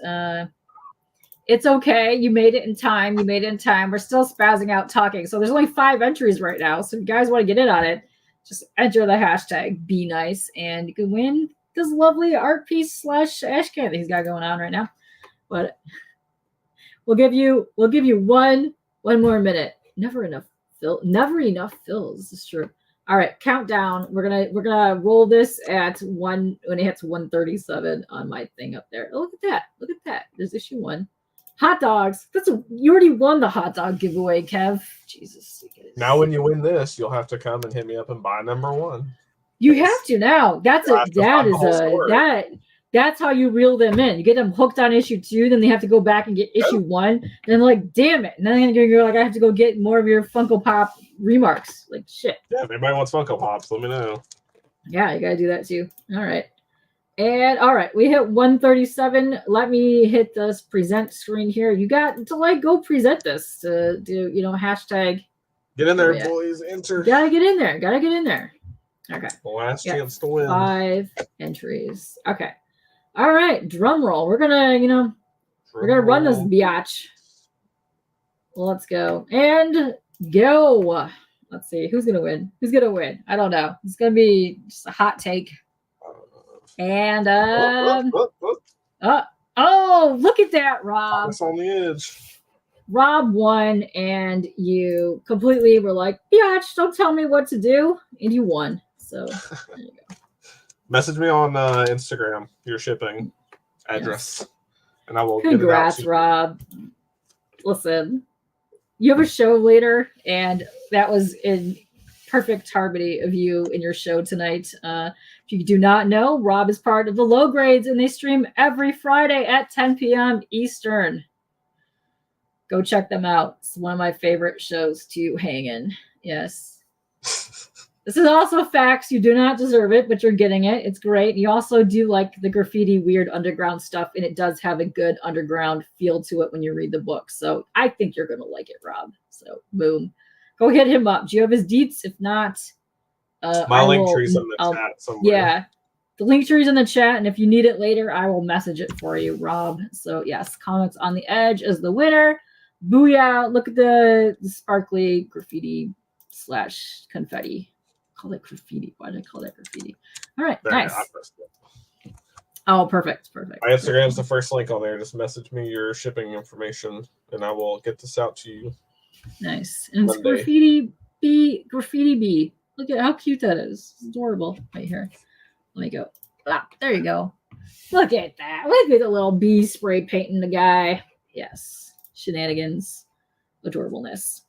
Speaker 1: It's okay. You made it in time. We're still spazzing out talking. So there's only 5 entries right now. So if you guys want to get in on it, just enter the hashtag Be Nice, and you can win this lovely art piece / ash can that he's got going on right now. But we'll give you one more minute. Never enough fills. This is true. All right, countdown. We're gonna roll this at 1 when it hits 137 on my thing up there. Oh, look at that. There's issue 1. Hot dogs. You already won the hot dog giveaway, Kev. Jesus.
Speaker 2: Now when you win this, you'll have to come and hit me up and buy number 1.
Speaker 1: You have to now. That's how you reel them in. You get them hooked on issue 2, then they have to go back and get issue 1. And then they're like, damn it. And then you're like, I have to go get more of your Funko Pop remarks. Like, shit.
Speaker 2: Yeah, if anybody wants Funko Pops, let me know.
Speaker 1: Yeah, you gotta do that too. All right. And all right, we hit 137. Let me hit this present screen here. You got to go present this to do, hashtag.
Speaker 2: Get in there, boys. Enter.
Speaker 1: Gotta get in there. Okay.
Speaker 2: The last chance to win.
Speaker 1: 5 entries. Okay. All right. Drum roll. We're gonna, run this biatch. Well, let's go. And go. Let's see. Who's gonna win? I don't know. It's gonna be just a hot take. And oh, look at that, Rob.
Speaker 2: It's on the edge.
Speaker 1: Rob won, and you completely were like, biatch, don't tell me what to do, and you won. So there you go.
Speaker 2: Message me on Instagram your shipping address, and I will.
Speaker 1: Congrats, get it out Rob. Listen, you have a show later, and that was in perfect harmony of you in your show tonight. If you do not know, Rob is part of the Low Grades, and they stream every Friday at 10 p.m. Eastern. Go check them out. It's one of my favorite shows to hang in. Yes. This is also facts. You do not deserve it, but you're getting it. It's great. You also do like the graffiti, weird underground stuff, and it does have a good underground feel to it when you read the book. So I think you're going to like it, Rob. So boom. Go hit him up. Do you have his deets? If not,
Speaker 2: my LINKTREE's in the chat somewhere.
Speaker 1: Yeah. The LINKTREE's in the chat, and if you need it later, I will message it for you, Rob. So yes, Comics on the Edge is the winner. Booyah. Look at the sparkly graffiti / confetti. Call it graffiti. Why did I call that graffiti? All right, there, nice. Oh, perfect.
Speaker 2: My Instagram's the first link on there. Just message me your shipping information, and I will get this out to you.
Speaker 1: Nice. And it's graffiti bee. Look at how cute that is. It's adorable right here. Let me go. Ah, there you go. Look at that. Look at the little bee spray painting the guy. Yes. Shenanigans. Adorableness.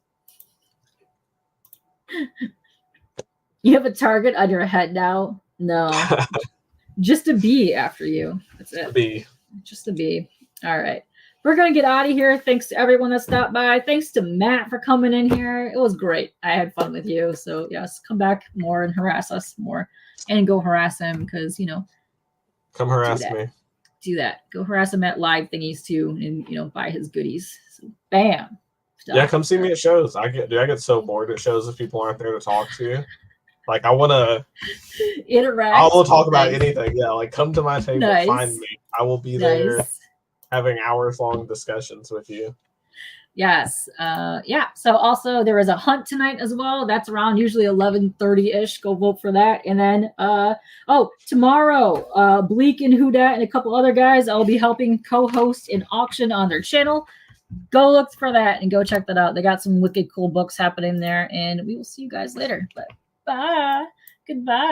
Speaker 1: You have a target on your head now? No. Just a B after you. That's it.
Speaker 2: A B.
Speaker 1: Just a B. All right. We're going to get out of here. Thanks to everyone that stopped by. Thanks to Matt for coming in here. It was great. I had fun with you. So, yes, come back more and harass us more. And go harass him because, you know.
Speaker 2: Come harass me.
Speaker 1: Do that. Go harass him at live thingies too and, you know, buy his goodies. So, bam. Stuff.
Speaker 2: Yeah, come see me at shows. I get so bored at shows if people aren't there to talk to you. Like, I want to
Speaker 1: interact.
Speaker 2: I will talk about anything. Yeah, like, come to my table, find me. I will be there having hours-long discussions with you.
Speaker 1: Yes. Yeah. So also there is a hunt tonight as well. That's around usually 11:30-ish. Go vote for that. And then, tomorrow, Bleak and Hudat and a couple other guys, I'll be helping co-host an auction on their channel. Go look for that and go check that out. They got some wicked cool books happening there, and we will see you guys later. But bye. Goodbye.